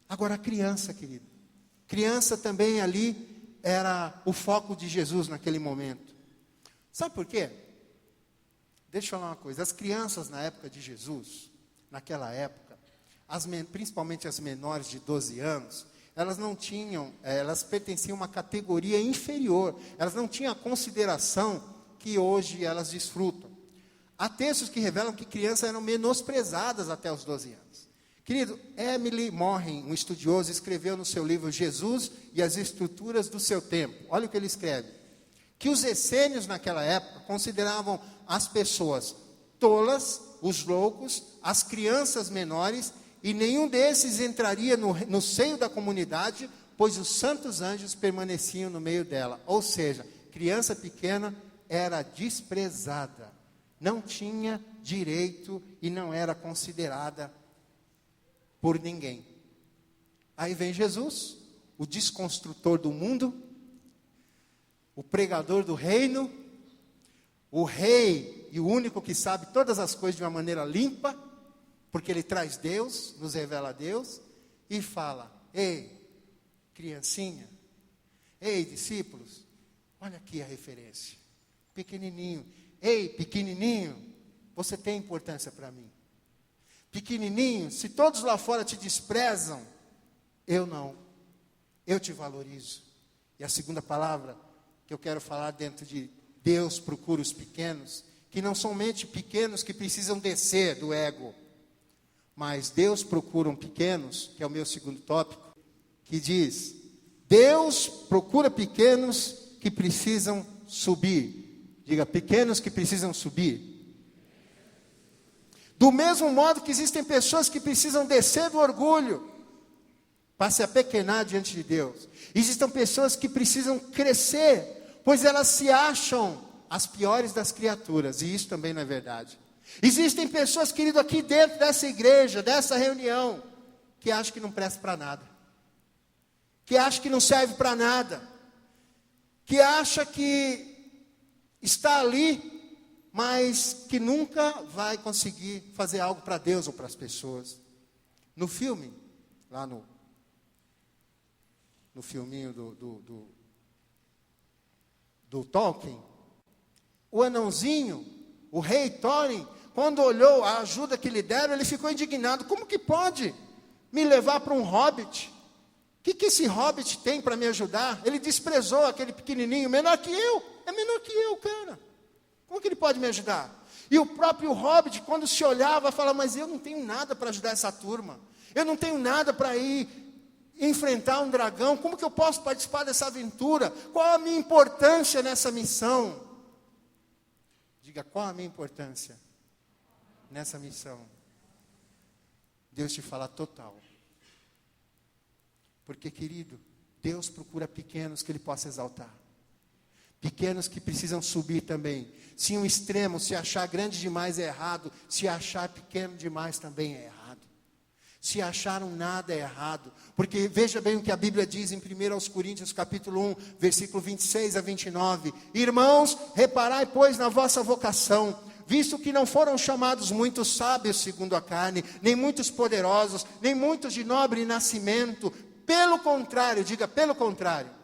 Agora a criança, querido, criança também ali era o foco de Jesus naquele momento. Sabe por quê? Deixa eu falar uma coisa, as crianças na época de Jesus, naquela época, principalmente as menores de 12 anos, elas pertenciam a uma categoria inferior, elas não tinham a consideração que hoje elas desfrutam. Há textos que revelam que crianças eram menosprezadas até os 12 anos. Querido, Emily Morin, um estudioso, escreveu no seu livro Jesus e as Estruturas do seu Tempo. Olha o que ele escreve. Que os essênios naquela época consideravam as pessoas tolas, os loucos, as crianças menores, e nenhum desses entraria no seio da comunidade, pois os santos anjos permaneciam no meio dela. Ou seja, criança pequena era desprezada, não tinha direito e não era considerada por ninguém. Aí vem Jesus, o desconstrutor do mundo, o pregador do reino, o rei e o único que sabe todas as coisas de uma maneira limpa, porque ele traz Deus, nos revela Deus, e fala: ei, criancinha, ei, discípulos, olha aqui a referência, pequenininho, ei, pequenininho, você tem importância para mim. Pequenininho, se todos lá fora te desprezam, eu não, eu te valorizo. E a segunda palavra que eu quero falar dentro de Deus procura os pequenos, que não somente pequenos que precisam descer do ego, mas Deus procura pequenos, que é o meu segundo tópico, que diz: Deus procura pequenos que precisam subir. Diga, pequenos que precisam subir. Do mesmo modo que existem pessoas que precisam descer do orgulho para se apequenar diante de Deus. Existem pessoas que precisam crescer, pois elas se acham as piores das criaturas, e isso também não é verdade. Existem pessoas, querido, aqui dentro dessa igreja, dessa reunião, que acham que não presta para nada, que acham que não serve para nada, que acham que está ali, mas que nunca vai conseguir fazer algo para Deus ou para as pessoas. No filme, lá no filminho do Tolkien, o anãozinho, o rei Thorin, quando olhou a ajuda que lhe deram, ele ficou indignado. Como que pode me levar para um hobbit? O que esse hobbit tem para me ajudar? Ele desprezou aquele pequenininho, menor que eu. É menor que eu, cara. Como que ele pode me ajudar? E o próprio hobbit, quando se olhava, falava: mas eu não tenho nada para ajudar essa turma. Eu não tenho nada para ir enfrentar um dragão. Como que eu posso participar dessa aventura? Qual a minha importância nessa missão? Diga, qual a minha importância nessa missão? Deus te fala total. Porque, querido, Deus procura pequenos que Ele possa exaltar. Pequenos que precisam subir também. Se um extremo, se achar grande demais é errado, se achar pequeno demais também é errado. Se acharam nada é errado. Porque veja bem o que a Bíblia diz em 1 Coríntios capítulo 1, versículo 26 a 29. Irmãos, reparai, pois, na vossa vocação, visto que não foram chamados muitos sábios segundo a carne, nem muitos poderosos, nem muitos de nobre nascimento. Pelo contrário, diga pelo contrário.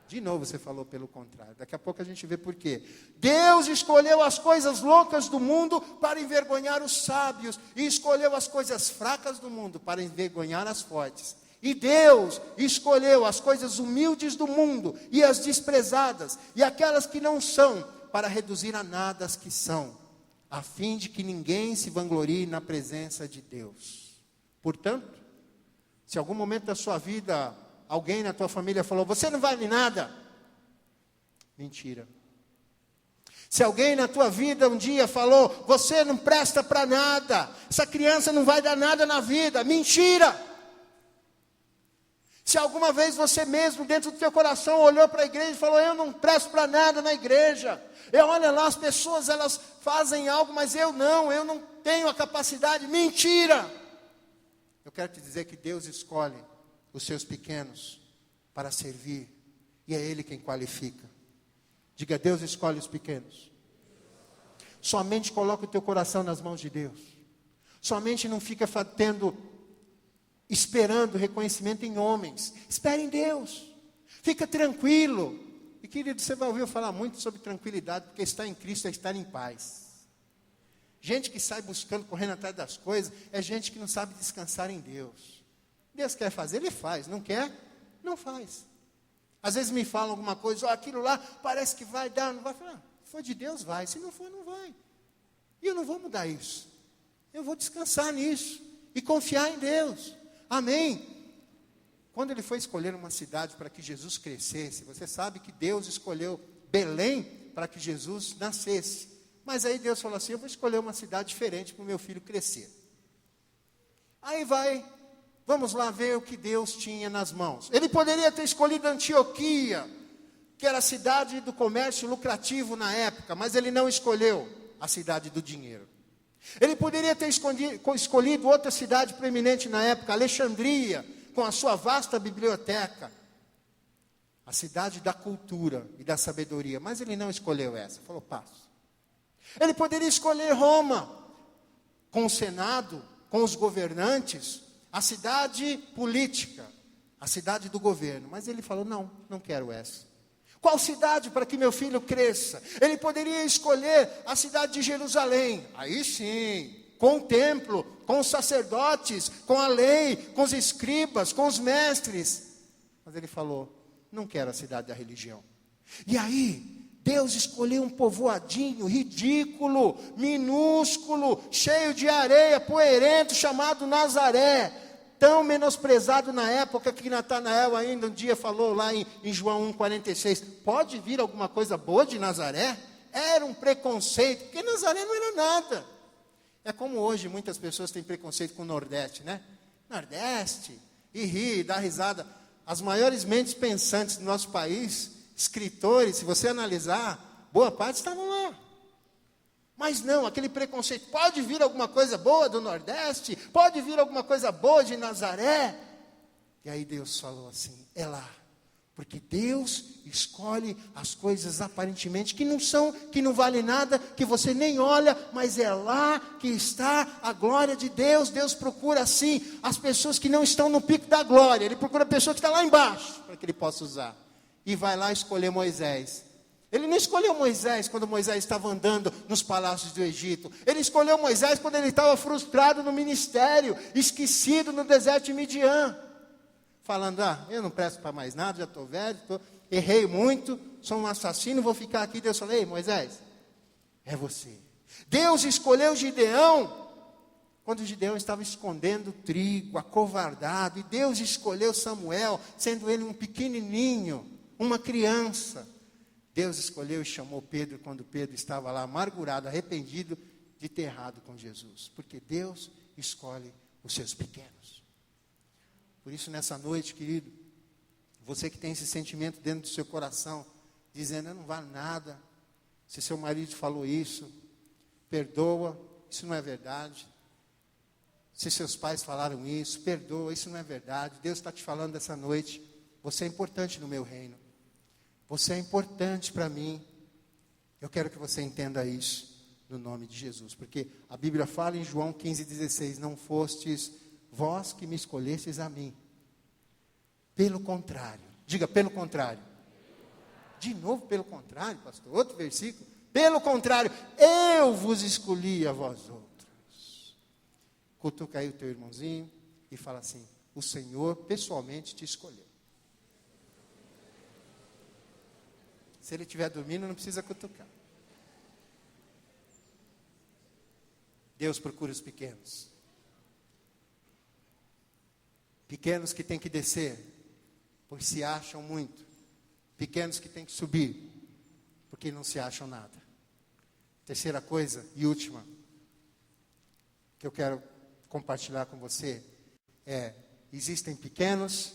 De novo você falou pelo contrário. Daqui a pouco a gente vê por quê. Deus escolheu as coisas loucas do mundo para envergonhar os sábios. E escolheu as coisas fracas do mundo para envergonhar as fortes. E Deus escolheu as coisas humildes do mundo e as desprezadas e aquelas que não são, para reduzir a nada as que são, a fim de que ninguém se vanglorie na presença de Deus. Portanto, se em algum momento da sua vida alguém na tua família falou: você não vale nada, mentira. Se alguém na tua vida um dia falou: você não presta para nada, essa criança não vai dar nada na vida, mentira. Se alguma vez você mesmo, dentro do teu coração, olhou para a igreja e falou: eu não presto para nada na igreja. Olha lá, as pessoas, elas fazem algo, mas eu não tenho a capacidade. Mentira! Eu quero te dizer que Deus escolhe os seus pequenos para servir. E é Ele quem qualifica. Diga: Deus escolhe os pequenos. Somente coloca o teu coração nas mãos de Deus. Somente não fica esperando reconhecimento em homens. Espere em Deus. Fica tranquilo. E querido, você vai ouvir eu falar muito sobre tranquilidade, porque estar em Cristo é estar em paz. Gente que sai buscando, correndo atrás das coisas, é gente que não sabe descansar em Deus. Deus quer fazer, Ele faz. Não quer? Não faz. Às vezes me falam alguma coisa: aquilo lá parece que vai dar, não vai. Se for de Deus, vai. Se não for, não vai. E eu não vou mudar isso. Eu vou descansar nisso e confiar em Deus. Amém? Quando ele foi escolher uma cidade para que Jesus crescesse, você sabe que Deus escolheu Belém para que Jesus nascesse. Mas aí Deus falou assim: eu vou escolher uma cidade diferente para o meu filho crescer. Aí vamos lá ver o que Deus tinha nas mãos. Ele poderia ter escolhido Antioquia, que era a cidade do comércio lucrativo na época, mas ele não escolheu a cidade do dinheiro. Ele poderia ter escolhido outra cidade preeminente na época, Alexandria, com a sua vasta biblioteca, a cidade da cultura e da sabedoria, mas ele não escolheu essa, falou: passo. Ele poderia escolher Roma, com o Senado, com os governantes, a cidade política, a cidade do governo, mas ele falou: não quero essa. Qual cidade para que meu filho cresça? Ele poderia escolher a cidade de Jerusalém. Aí sim, com o templo, com os sacerdotes, com a lei, com os escribas, com os mestres. Mas ele falou: não quero a cidade da religião. E aí, Deus escolheu um povoadinho ridículo, minúsculo, cheio de areia, poeirento, chamado Nazaré. Tão menosprezado na época que Natanael ainda um dia falou lá em João 1,46, pode vir alguma coisa boa de Nazaré? Era um preconceito, porque Nazaré não era nada. É como hoje muitas pessoas têm preconceito com o Nordeste, né? Nordeste, e ri, dá risada. As maiores mentes pensantes do nosso país, escritores, se você analisar, boa parte estavam lá. Mas não, aquele preconceito: pode vir alguma coisa boa do Nordeste? Pode vir alguma coisa boa de Nazaré? E aí Deus falou assim: é lá. Porque Deus escolhe as coisas aparentemente que não são, que não valem nada, que você nem olha, mas é lá que está a glória de Deus. Deus procura assim as pessoas que não estão no pico da glória. Ele procura a pessoa que está lá embaixo, para que Ele possa usar. E vai lá escolher Moisés. Ele não escolheu Moisés quando Moisés estava andando nos palácios do Egito. Ele escolheu Moisés quando ele estava frustrado no ministério, esquecido no deserto de Midian. Falando: eu não presto para mais nada, já estou velho, errei muito, sou um assassino, vou ficar aqui. Deus falou: ei, Moisés, é você. Deus escolheu Gideão quando Gideão estava escondendo trigo, acovardado. E Deus escolheu Samuel, sendo ele um pequenininho, uma criança. Deus escolheu e chamou Pedro quando Pedro estava lá amargurado, arrependido de ter errado com Jesus. Porque Deus escolhe os seus pequenos. Por isso, nessa noite, querido, você que tem esse sentimento dentro do seu coração, dizendo: eu não vale nada, se seu marido falou isso, perdoa, isso não é verdade. Se seus pais falaram isso, perdoa, isso não é verdade. Deus está te falando essa noite: você é importante no meu reino. Você é importante para mim. Eu quero que você entenda isso no nome de Jesus. Porque a Bíblia fala em João 15,16: não fostes vós que me escolhestes a mim. Pelo contrário. Diga: pelo contrário. De novo, pelo contrário, pastor. Outro versículo. Pelo contrário, eu vos escolhi a vós outros. Cutuca aí o teu irmãozinho e fala assim: o Senhor pessoalmente te escolheu. Se ele estiver dormindo, não precisa cutucar. Deus procura os pequenos. Pequenos que têm que descer, pois se acham muito. Pequenos que têm que subir, porque não se acham nada. Terceira coisa e última, que eu quero compartilhar com você, existem pequenos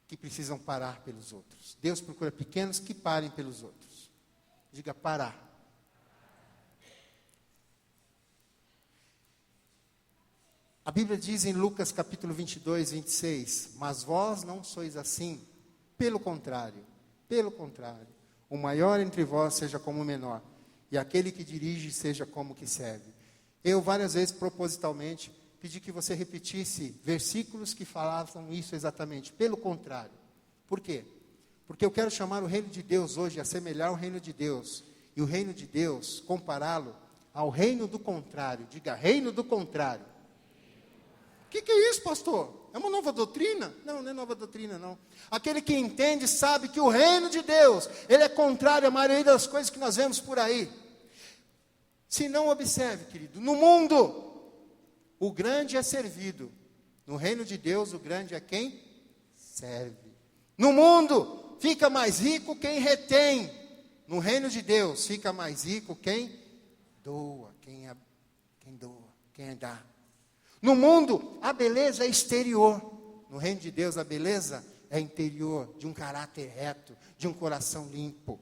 que precisam parar pelos outros. Deus procura pequenos que parem pelos outros. Diga parar. A Bíblia diz em Lucas capítulo 22, 26, mas vós não sois assim, pelo contrário, o maior entre vós seja como o menor, e aquele que dirige seja como o que serve. Eu várias vezes, propositalmente, pedi que você repetisse versículos que falavam isso exatamente, pelo contrário. Por quê? Porque eu quero chamar o reino de Deus hoje, assemelhar o reino de Deus, e o reino de Deus, compará-lo ao reino do contrário. Diga, reino do contrário. O que é isso, pastor? É uma nova doutrina? Não, não é nova doutrina, não. Aquele que entende sabe que o reino de Deus, ele é contrário à maioria das coisas que nós vemos por aí. Se não, observe, querido, no mundo, o grande é servido. No reino de Deus, o grande é quem serve. No mundo, fica mais rico quem retém. No reino de Deus, fica mais rico quem doa, quem doa, quem dá. No mundo, a beleza é exterior. No reino de Deus, a beleza é interior, de um caráter reto, de um coração limpo.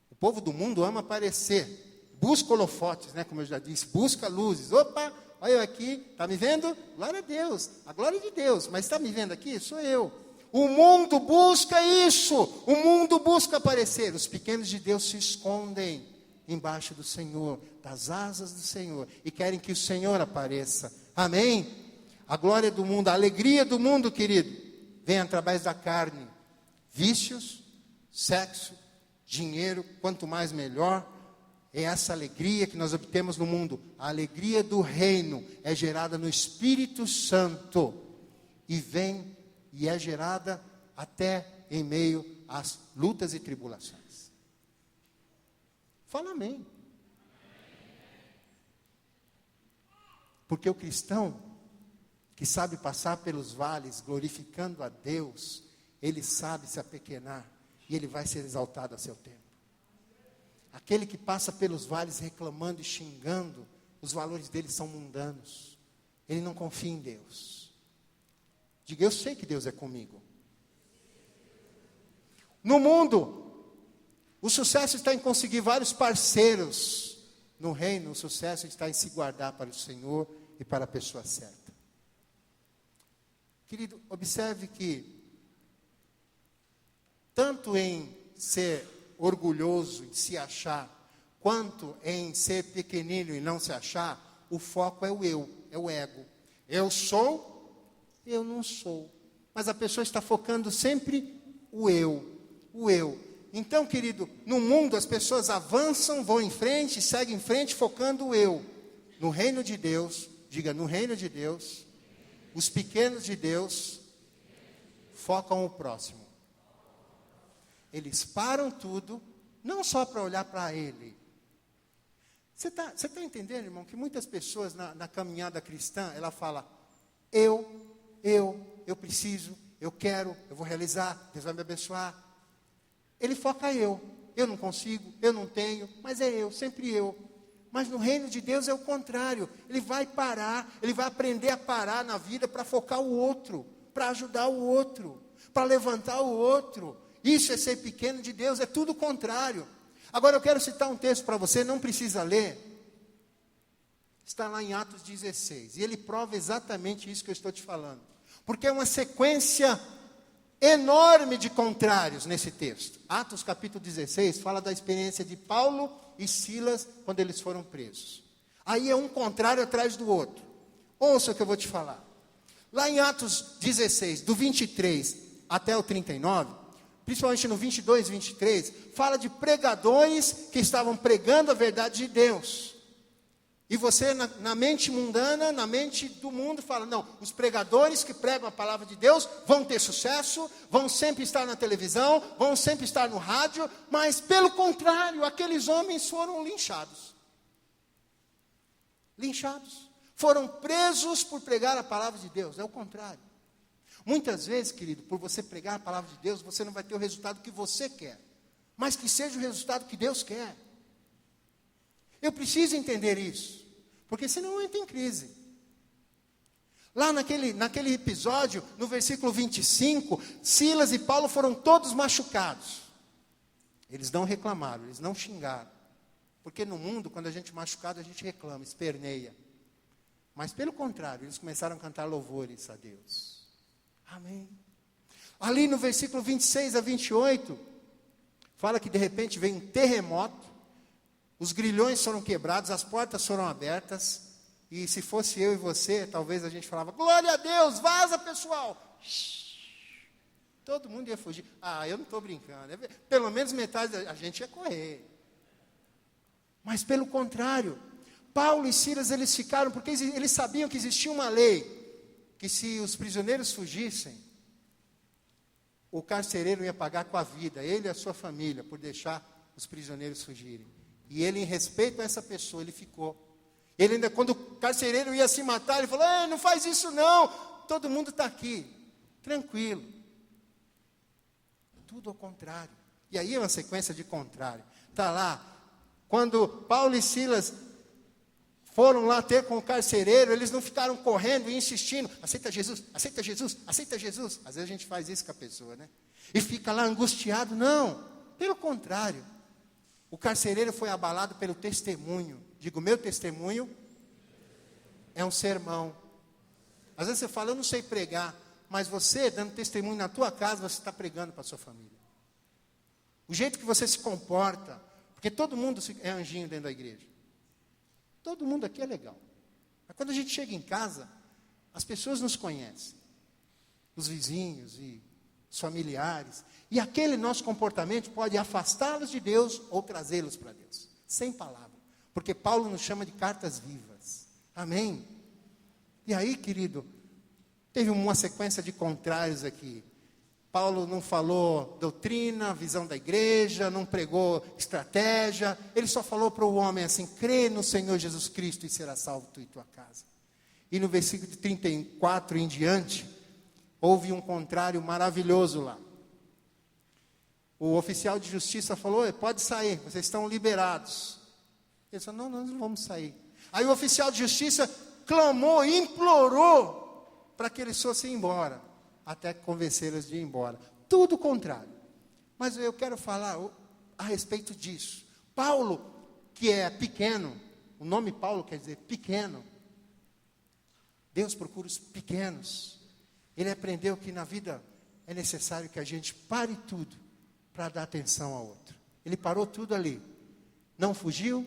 O povo do mundo ama aparecer, busca holofotes, né, como eu já disse, busca luzes. Opa, olha eu aqui, está me vendo? Glória a Deus, a glória de Deus. Mas está me vendo aqui? Sou eu. O mundo busca isso, o mundo busca aparecer. Os pequenos de Deus se escondem embaixo do Senhor, das asas do Senhor, e querem que o Senhor apareça. Amém? A glória do mundo, a alegria do mundo, querido, vem através da carne. Vícios, sexo, dinheiro, quanto mais melhor. É essa alegria que nós obtemos no mundo. A alegria do reino é gerada no Espírito Santo. E vem e é gerada até em meio às lutas e tribulações. Fala amém. Porque o cristão que sabe passar pelos vales glorificando a Deus, ele sabe se apequenar e ele vai ser exaltado a seu tempo. Aquele que passa pelos vales reclamando e xingando, os valores dele são mundanos. Ele não confia em Deus. Diga, eu sei que Deus é comigo. No mundo, o sucesso está em conseguir vários parceiros. No reino, o sucesso está em se guardar para o Senhor e para a pessoa certa. Querido, observe que, tanto em ser orgulhoso, em se achar, quanto em ser pequenino e não se achar, o foco é o eu, é o ego. Eu sou, eu não sou. Mas a pessoa está focando sempre o eu, o eu. Então, querido, no mundo as pessoas avançam, vão em frente, seguem em frente, focando o eu. No reino de Deus, diga, no reino de Deus, os pequenos de Deus focam o próximo. Eles param tudo, não só para olhar para ele. Você tá entendendo, irmão, que muitas pessoas na caminhada cristã, ela fala, eu preciso, eu quero, eu vou realizar, Deus vai me abençoar. Ele foca eu não consigo, eu não tenho, mas é eu, sempre eu. Mas no reino de Deus é o contrário. Ele vai parar, ele vai aprender a parar na vida para focar o outro, para ajudar o outro, para levantar o outro. Isso é ser pequeno de Deus, é tudo o contrário. Agora eu quero citar um texto para você, não precisa ler. Está lá em Atos 16, e ele prova exatamente isso que eu estou te falando. Porque é uma sequência enorme de contrários nesse texto. Atos capítulo 16 fala da experiência de Paulo e Silas quando eles foram presos. Aí é um contrário atrás do outro. Ouça o que eu vou te falar. Lá em Atos 16, do 23 até o 39, principalmente no 22 e 23, fala de pregadores que estavam pregando a verdade de Deus. E você, na mente mundana, na mente do mundo, fala, não, os pregadores que pregam a palavra de Deus vão ter sucesso, vão sempre estar na televisão, vão sempre estar no rádio, mas pelo contrário, aqueles homens foram linchados. Linchados. Foram presos por pregar a palavra de Deus, é o contrário. Muitas vezes, querido, por você pregar a palavra de Deus, você não vai ter o resultado que você quer, mas que seja o resultado que Deus quer. Eu preciso entender isso, porque senão eu entro em crise. Lá naquele episódio, no versículo 25, Silas e Paulo foram todos machucados. Eles não reclamaram, eles não xingaram. Porque no mundo, quando a gente é machucado, a gente reclama, esperneia. Mas pelo contrário, eles começaram a cantar louvores a Deus. Amém. Ali no versículo 26 a 28, fala que de repente veio um terremoto, os grilhões foram quebrados, as portas foram abertas, e se fosse eu e você, talvez a gente falava, glória a Deus, vaza pessoal. Todo mundo ia fugir. Ah, eu não estou brincando. Pelo menos metade a gente ia correr. Mas pelo contrário, Paulo e Silas, eles ficaram, porque eles sabiam que existia uma lei, que se os prisioneiros fugissem, o carcereiro ia pagar com a vida, ele e a sua família, por deixar os prisioneiros fugirem. E ele, em respeito a essa pessoa, ele ficou. Ele ainda, quando o carcereiro ia se matar, ele falou, não faz isso não, todo mundo está aqui, tranquilo. Tudo ao contrário. E aí é uma sequência de contrário. Está lá, quando Paulo e Silas foram lá ter com o carcereiro, eles não ficaram correndo e insistindo, aceita Jesus, aceita Jesus, aceita Jesus. Às vezes a gente faz isso com a pessoa, né? E fica lá angustiado. Não, pelo contrário. O carcereiro foi abalado pelo testemunho. Digo, meu testemunho é um sermão. Às vezes você fala, eu não sei pregar, mas você, dando testemunho na tua casa, você está pregando para a sua família. O jeito que você se comporta, porque todo mundo é anjinho dentro da igreja. Todo mundo aqui é legal. Mas quando a gente chega em casa, as pessoas nos conhecem. Os vizinhos e os familiares. E aquele nosso comportamento pode afastá-los de Deus ou trazê-los para Deus. Sem palavra. Porque Paulo nos chama de cartas vivas. Amém? E aí, querido, teve uma sequência de contrários aqui. Paulo não falou doutrina, visão da igreja, não pregou estratégia. Ele só falou para o homem assim, crê no Senhor Jesus Cristo e será salvo tu e tua casa. E no versículo de 34 em diante, houve um contrário maravilhoso lá. O oficial de justiça falou, pode sair, vocês estão liberados. Ele falou, não, nós não vamos sair. Aí o oficial de justiça clamou, implorou para que eles fossem embora, até convencê-los de ir embora. Tudo contrário. Mas eu quero falar a respeito disso. Paulo, que é pequeno, o nome Paulo quer dizer pequeno. Deus procura os pequenos. Ele aprendeu que na vida é necessário que a gente pare tudo para dar atenção ao outro. Ele parou tudo ali. Não fugiu,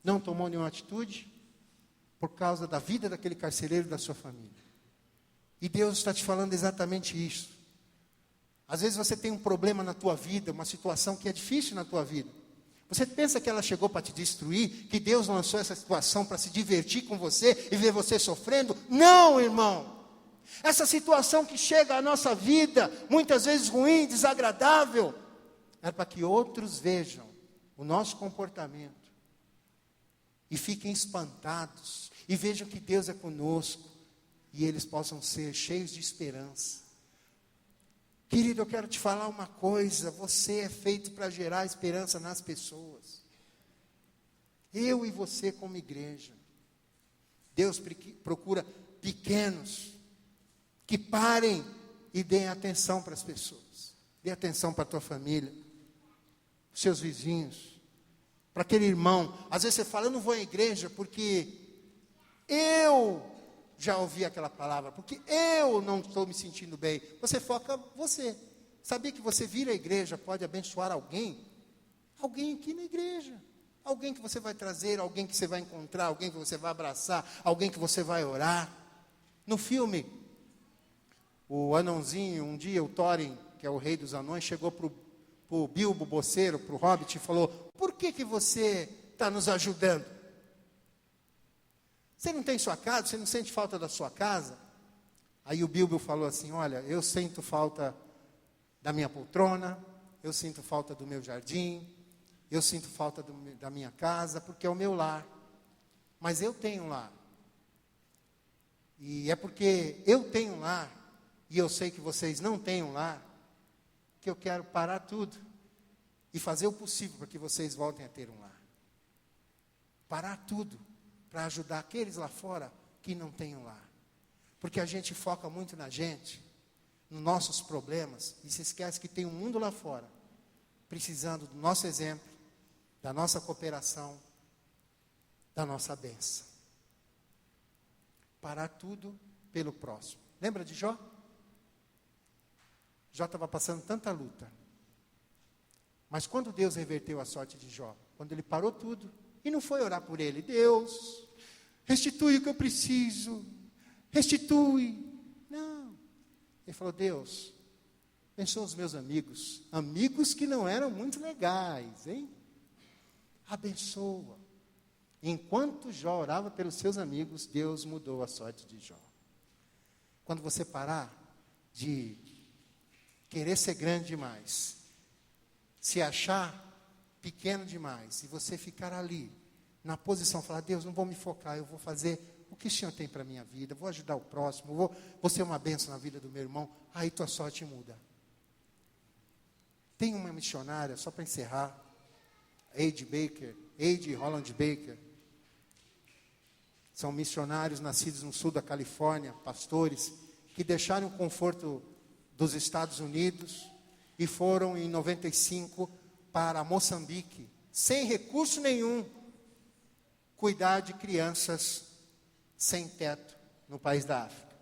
não tomou nenhuma atitude, por causa da vida daquele carcereiro e da sua família. E Deus está te falando exatamente isso. Às vezes você tem um problema na tua vida, uma situação que é difícil na tua vida. Você pensa que ela chegou para te destruir, que Deus lançou essa situação para se divertir com você e ver você sofrendo? Não, irmão. Essa situação que chega à nossa vida, muitas vezes ruim, desagradável, é para que outros vejam o nosso comportamento e fiquem espantados e vejam que Deus é conosco e eles possam ser cheios de esperança. Querido, eu quero te falar uma coisa, você é feito para gerar esperança nas pessoas. Eu e você como igreja. Deus procura pequenos que parem e deem atenção para as pessoas. Dê atenção para a tua família, para os seus vizinhos, para aquele irmão. Às vezes você fala, eu não vou à igreja porque eu já ouvi aquela palavra, porque eu não estou me sentindo bem. Você foca você. Sabia que você vir à igreja pode abençoar alguém? Alguém aqui na igreja. Alguém que você vai trazer, alguém que você vai encontrar, alguém que você vai abraçar, alguém que você vai orar. No filme, o anãozinho, um dia o Thorin, que é o rei dos anões, chegou para o Bilbo Bolseiro, para o Hobbit, e falou, por que você está nos ajudando? Você não tem sua casa? Você não sente falta da sua casa? Aí o Bilbo falou assim, olha, eu sinto falta da minha poltrona, eu sinto falta do meu jardim, eu sinto falta da minha casa, porque é o meu lar. Mas eu tenho um lar. E é porque eu tenho um lar, e eu sei que vocês não têm um lar, que eu quero parar tudo e fazer o possível para que vocês voltem a ter um lar. Parar tudo para ajudar aqueles lá fora que não têm um lar. Porque a gente foca muito na gente, nos nossos problemas, e se esquece que tem um mundo lá fora, precisando do nosso exemplo, da nossa cooperação, da nossa bênção. Parar tudo pelo próximo. Lembra de Jó? Jó estava passando tanta luta. Mas quando Deus reverteu a sorte de Jó? Quando ele parou tudo e não foi orar por ele. Deus, restitui o que eu preciso. Restitui. Não. Ele falou, Deus, abençoa os meus amigos. Amigos que não eram muito legais, hein? Abençoa. Enquanto Jó orava pelos seus amigos, Deus mudou a sorte de Jó. Quando você parar de querer ser grande demais, se achar pequeno demais, e você ficar ali, na posição, falar, Deus, não vou me focar, eu vou fazer o que o Senhor tem para a minha vida, vou ajudar o próximo, vou ser uma bênção na vida do meu irmão, aí tua sorte muda. Tem uma missionária, só para encerrar, A.J. Holland Baker, são missionários nascidos no sul da Califórnia, pastores, que deixaram o conforto dos Estados Unidos e foram em 95 para Moçambique, sem recurso nenhum, cuidar de crianças sem teto no país da África.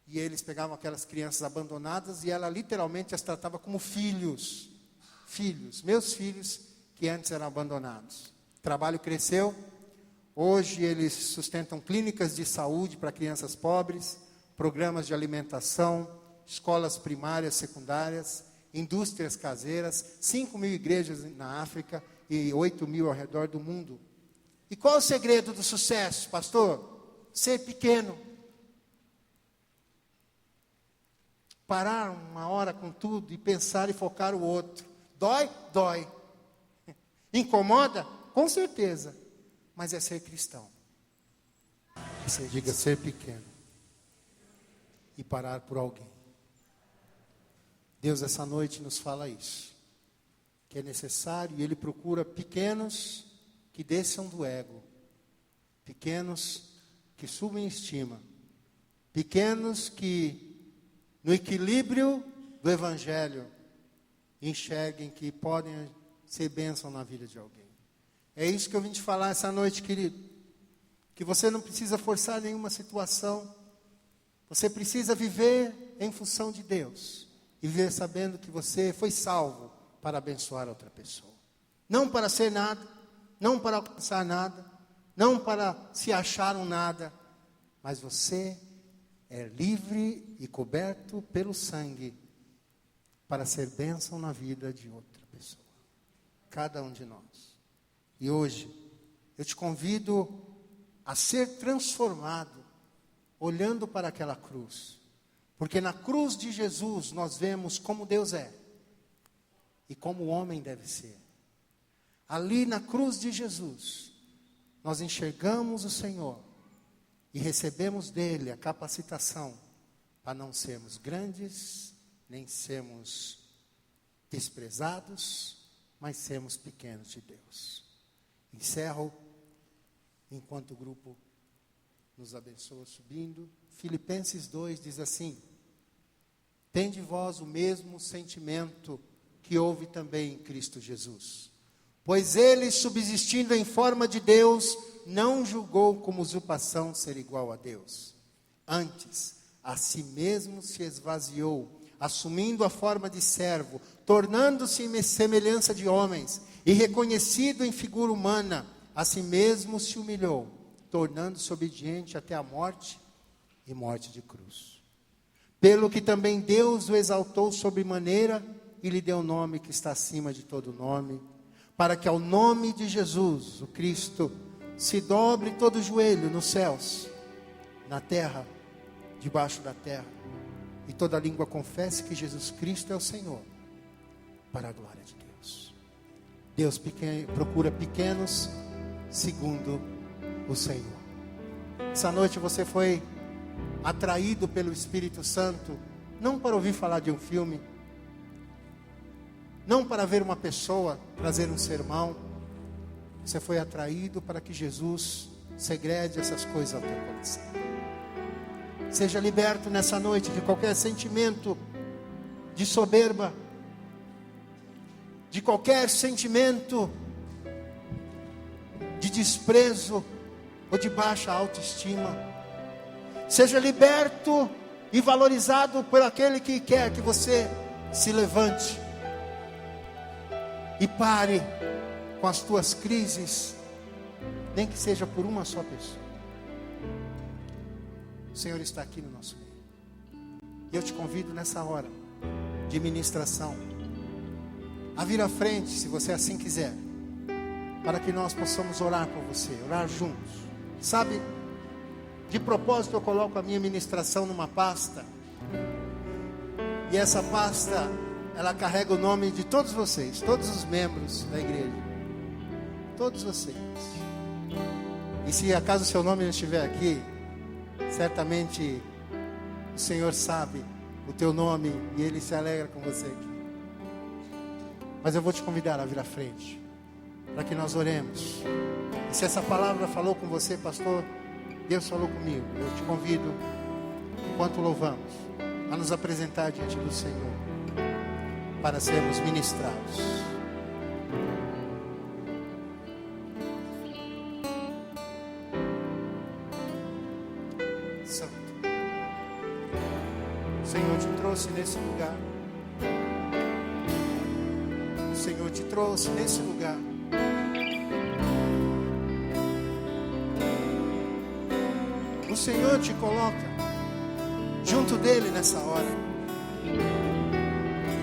E eles pegavam aquelas crianças abandonadas e ela literalmente as tratava como filhos. Filhos, meus filhos que antes eram abandonados. O trabalho cresceu. Hoje eles sustentam clínicas de saúde para crianças pobres, programas de alimentação, escolas primárias, secundárias, indústrias caseiras, 5.000 igrejas na África e 8.000 ao redor do mundo. E qual é o segredo do sucesso, pastor? Ser pequeno. Parar uma hora com tudo e pensar e focar o outro. Dói? Dói. Incomoda? Com certeza. Mas é ser cristão. Você diga ser pequeno. E parar por alguém. Deus essa noite nos fala isso. Que é necessário e Ele procura pequenos que desçam do ego. Pequenos que subam em estima. Pequenos que no equilíbrio do Evangelho enxerguem que podem ser bênção na vida de alguém. É isso que eu vim te falar essa noite, querido. Que você não precisa forçar nenhuma situação. Você precisa viver em função de Deus. E viver sabendo que você foi salvo para abençoar outra pessoa. Não para ser nada, não para alcançar nada, não para se achar um nada. Mas você é livre e coberto pelo sangue para ser bênção na vida de outra pessoa. Cada um de nós. E hoje, eu te convido a ser transformado, olhando para aquela cruz. Porque na cruz de Jesus, nós vemos como Deus é. E como o homem deve ser. Ali na cruz de Jesus, nós enxergamos o Senhor. E recebemos dele a capacitação para não sermos grandes, nem sermos desprezados, mas sermos pequenos de Deus. Encerro, enquanto o grupo nos abençoa subindo. Filipenses 2 diz assim: tende vós o mesmo sentimento que houve também em Cristo Jesus. Pois ele, subsistindo em forma de Deus, não julgou como usurpação ser igual a Deus. Antes, a si mesmo se esvaziou, assumindo a forma de servo, tornando-se em semelhança de homens, e reconhecido em figura humana, a si mesmo se humilhou, tornando-se obediente até a morte e morte de cruz. Pelo que também Deus o exaltou sobremaneira e lhe deu o nome que está acima de todo nome, para que ao nome de Jesus, o Cristo, se dobre todo joelho nos céus, na terra, debaixo da terra, e toda língua confesse que Jesus Cristo é o Senhor, para a glória de Deus. Deus procura pequenos segundo o Senhor. Essa noite você foi atraído pelo Espírito Santo, não para ouvir falar de um filme, não para ver uma pessoa trazer um sermão. Você foi atraído para que Jesus segrede essas coisas ao teu coração. Seja liberto nessa noite de qualquer sentimento de soberba, de qualquer sentimento de desprezo ou de baixa autoestima. Seja liberto e valorizado por aquele que quer que você se levante e pare com as tuas crises, nem que seja por uma só pessoa. O Senhor está aqui no nosso meio. E eu te convido nessa hora de ministração a vir à frente, se você assim quiser, para que nós possamos orar por você, orar juntos. Sabe, de propósito eu coloco a minha ministração numa pasta, e essa pasta, ela carrega o nome de todos vocês, todos os membros da igreja, todos vocês. E se acaso o seu nome não estiver aqui, certamente o Senhor sabe o teu nome e Ele se alegra com você aqui. Mas eu vou te convidar a vir à frente, para que nós oremos. E se essa palavra falou com você, pastor, Deus falou comigo, eu te convido, enquanto louvamos, a nos apresentar diante do Senhor, para sermos ministrados. Santo, o Senhor te trouxe nesse lugar. O Senhor te trouxe nesse lugar. O Senhor te coloca junto dele nessa hora.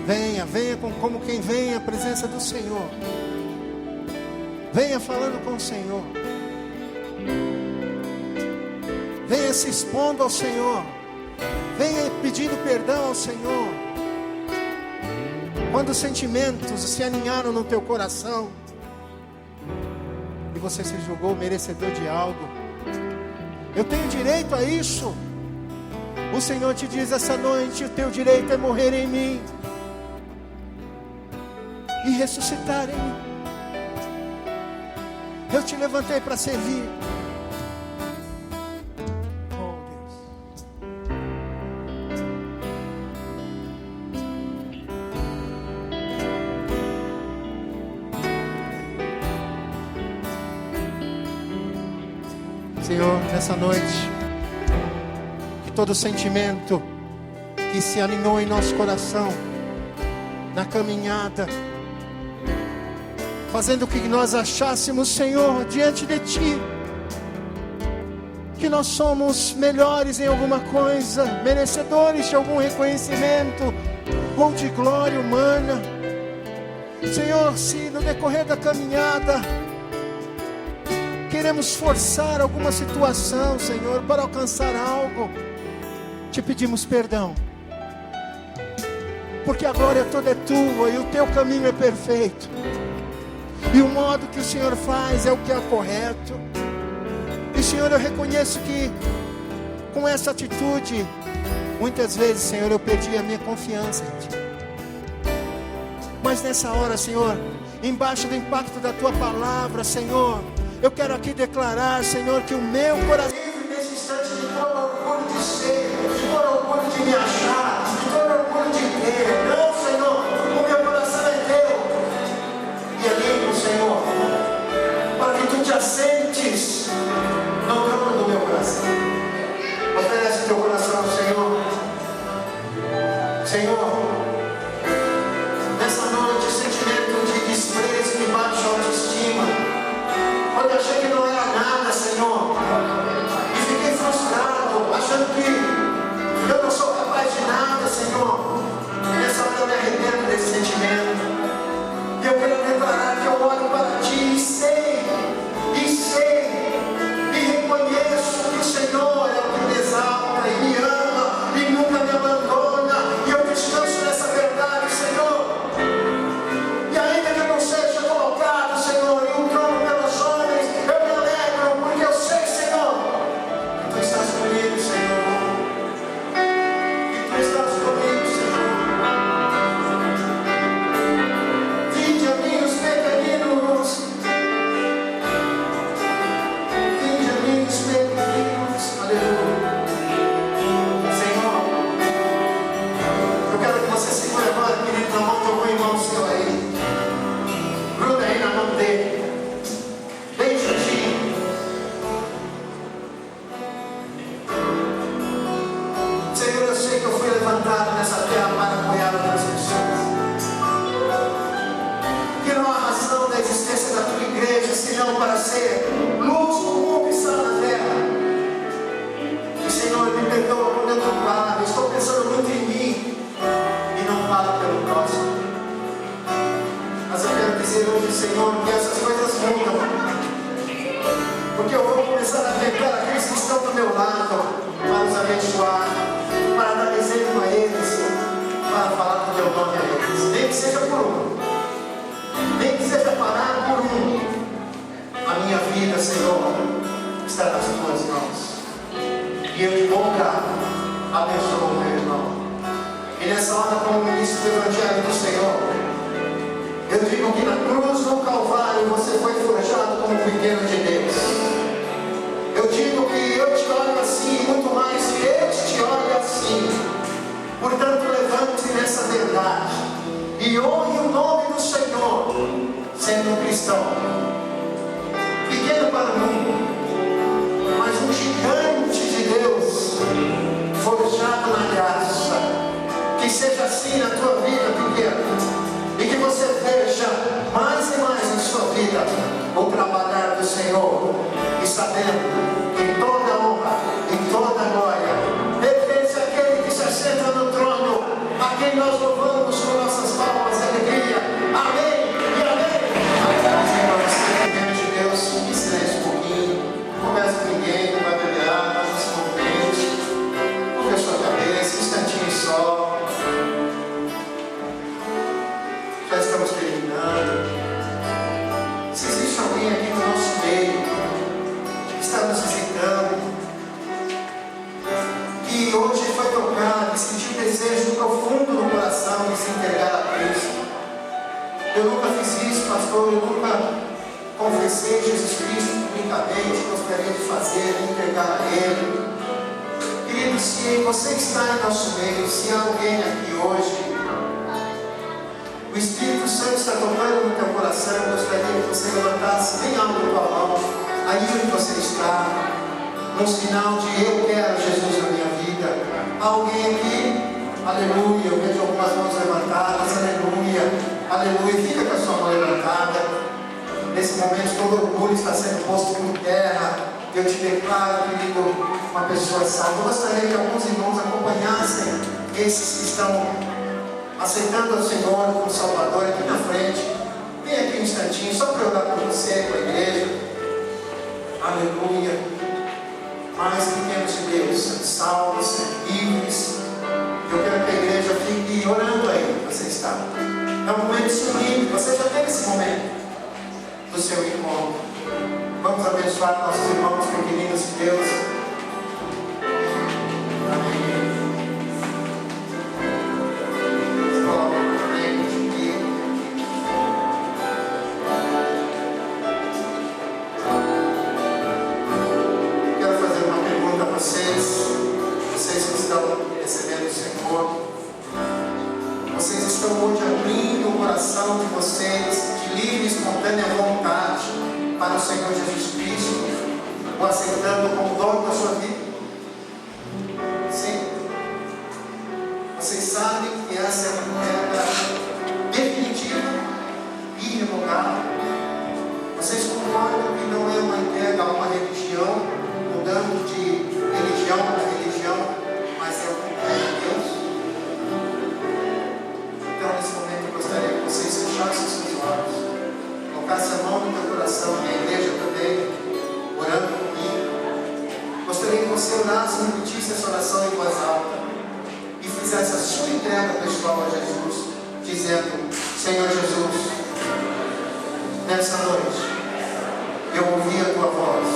Venha como quem vem à presença do Senhor. Venha falando com o Senhor. Venha se expondo ao Senhor. Venha pedindo perdão ao Senhor. Quando os sentimentos se aninharam no teu coração e você se julgou merecedor de algo, eu tenho direito a isso. O Senhor te diz essa noite: o teu direito é morrer em mim e ressuscitar em mim. Eu te levantei para servir. Oh Deus. Senhor, nessa noite, que todo sentimento que se aninhou em nosso coração na caminhada, fazendo que nós achássemos, Senhor, diante de Ti, que nós somos melhores em alguma coisa, merecedores de algum reconhecimento ou de glória humana. Senhor, se no decorrer da caminhada queremos forçar alguma situação, Senhor, para alcançar algo, te pedimos perdão, porque a glória toda é Tua e o Teu caminho é perfeito. E o modo que o Senhor faz é o que é correto. E Senhor, eu reconheço que com essa atitude, muitas vezes, Senhor, eu perdi a minha confiança em Ti. Mas nessa hora, Senhor, embaixo do impacto da Tua palavra, Senhor, eu quero aqui declarar, Senhor, que o meu coração livre nesse instante de todo orgulho de ser, de todo orgulho de me achar, de todo orgulho de ter. Não, Senhor, o meu coração é Teu. E é livre, Senhor, para que Tu te assentes no trono do meu coração. Oferece teu coração ao Senhor. Senhor, nessa noite, sentimento de desprezo, de baixa autoestima, quando eu achei que não era nada, Senhor, e fiquei frustrado. Senhor, eu sei que eu fui levantado nessa terra para apoiar outras pessoas. Que não há razão da existência da tua igreja senão para ser luz no mundo e sal na terra. E Senhor, me perdoa quando eu não falo. Estou pensando muito em mim e não falo pelo próximo. Mas eu quero dizer hoje, Senhor, que essas coisas mudam. Porque eu vou começar a pegar aqueles que estão do meu lado para os abençoar, para dar exemplo a eles, para falar do teu nome a eles. Nem que seja por um, nem que seja parar por um. A minha vida, Senhor, está nas tuas mãos. E eu de bom grado abençoo o meu irmão. E nessa hora, como ministro do Evangelho do Senhor, eu digo que na cruz do Calvário você foi forjado como pequeno de Deus. Eu digo que eu te olho assim, muito mais que Ele te olha assim. Portanto, levante nessa verdade e honre o nome do Senhor, sendo um cristão. Pequeno para o mundo, mas um gigante de Deus, forjado na graça. Que seja assim na tua vida, pequeno. E que você veja mais e mais em sua vida o trabalhar do Senhor. E sabendo que toda honra e toda glória pertence àquele que se assenta no trono, a quem nós louvamos com nossas palmas de alegria. Amém e amém. Senhor, você é de Deus, em silêncio um pouquinho. Não conversa com ninguém, não vai beber água, não se movimente. Curva a sua cabeça, um instantinho só. Já estamos terminando. Se existe alguém aqui no nosso meio que está nos visitando, que hoje foi tocado e sentiu desejo profundo no coração de se entregar a Cristo. Eu nunca fiz isso, pastor, eu nunca confessei Jesus Cristo publicamente, gostaria de fazer, de entregar a Ele. Querido, se você está em nosso meio, se há alguém aqui hoje, o Espírito Santo está tocando no teu coração. Eu gostaria que você levantasse bem alto a tua mão, aí onde você está, num sinal de eu quero Jesus na minha vida. Há alguém aqui? Aleluia. Eu vejo algumas mãos levantadas. Aleluia, aleluia. Fica com a sua mão levantada. Nesse momento todo orgulho está sendo posto por terra. Eu te declaro, querido, uma pessoa salva. Eu gostaria que alguns irmãos acompanhassem esses que estão aceitando o Senhor como Salvador aqui na frente. Vem aqui um instantinho, só para orar por você, com a igreja. Aleluia. Mais pequenos de Deus, salvos, livres. Eu quero que a igreja fique orando aí, você está. É um momento sublime, você já teve esse momento do seu encontro. Vamos abençoar nossos irmãos pequeninos de Deus. Amém. Vocês que estão recebendo o Senhor, vocês estão hoje abrindo o coração de vocês de livre e espontânea vontade para o Senhor Jesus Cristo, o aceitando como dono da sua vida? Sim. Vocês sabem que essa é uma regra definitiva e irrevogável. Vocês concordam que não é uma entrega a uma religião, mudando de religião para religião, mas é o poder de Deus? Então, nesse momento, eu gostaria que vocês fechassem os seus olhos, colocassem a mão no teu coração, e a igreja também, orando comigo. Gostaria que você orasse e repetisse essa oração em voz alta e fizesse a sua entrega pessoal a Jesus, dizendo: Senhor Jesus, nessa noite, eu ouvi a tua voz.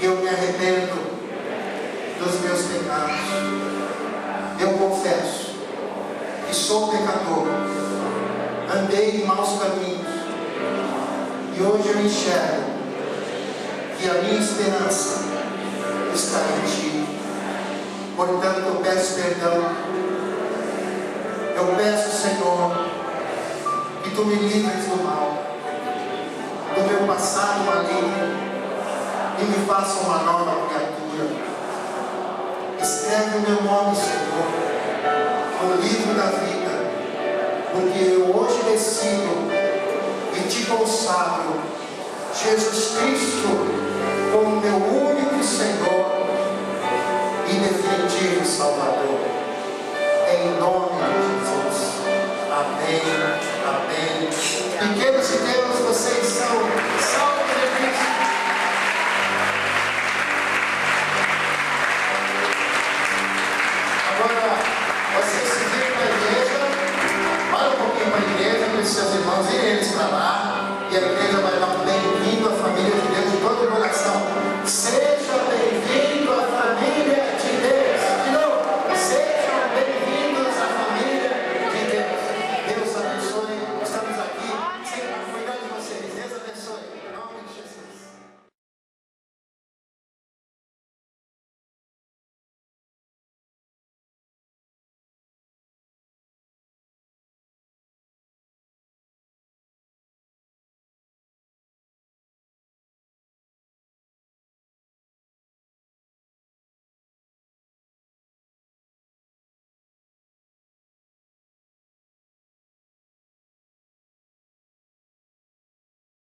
Eu me arrependo dos meus pecados. Eu confesso que sou pecador. Andei em maus caminhos. E hoje eu enxergo que a minha esperança está em Ti. Portanto, eu peço perdão. Eu peço, Senhor, que Tu me livres do mal, do meu passado maligno, e me faça uma nova criatura. escreve o meu nome, Senhor, no livro da vida, porque eu hoje decido e te consagro Jesus Cristo como meu único Senhor e definitivo Salvador. Em nome de Jesus. Amém. Amém. Pequenos e grandes, vocês são salvos de Cristo. Agora, vocês se viram para a igreja, para um pouquinho para a igreja, para os seus irmãos irem eles para lá, e a igreja vai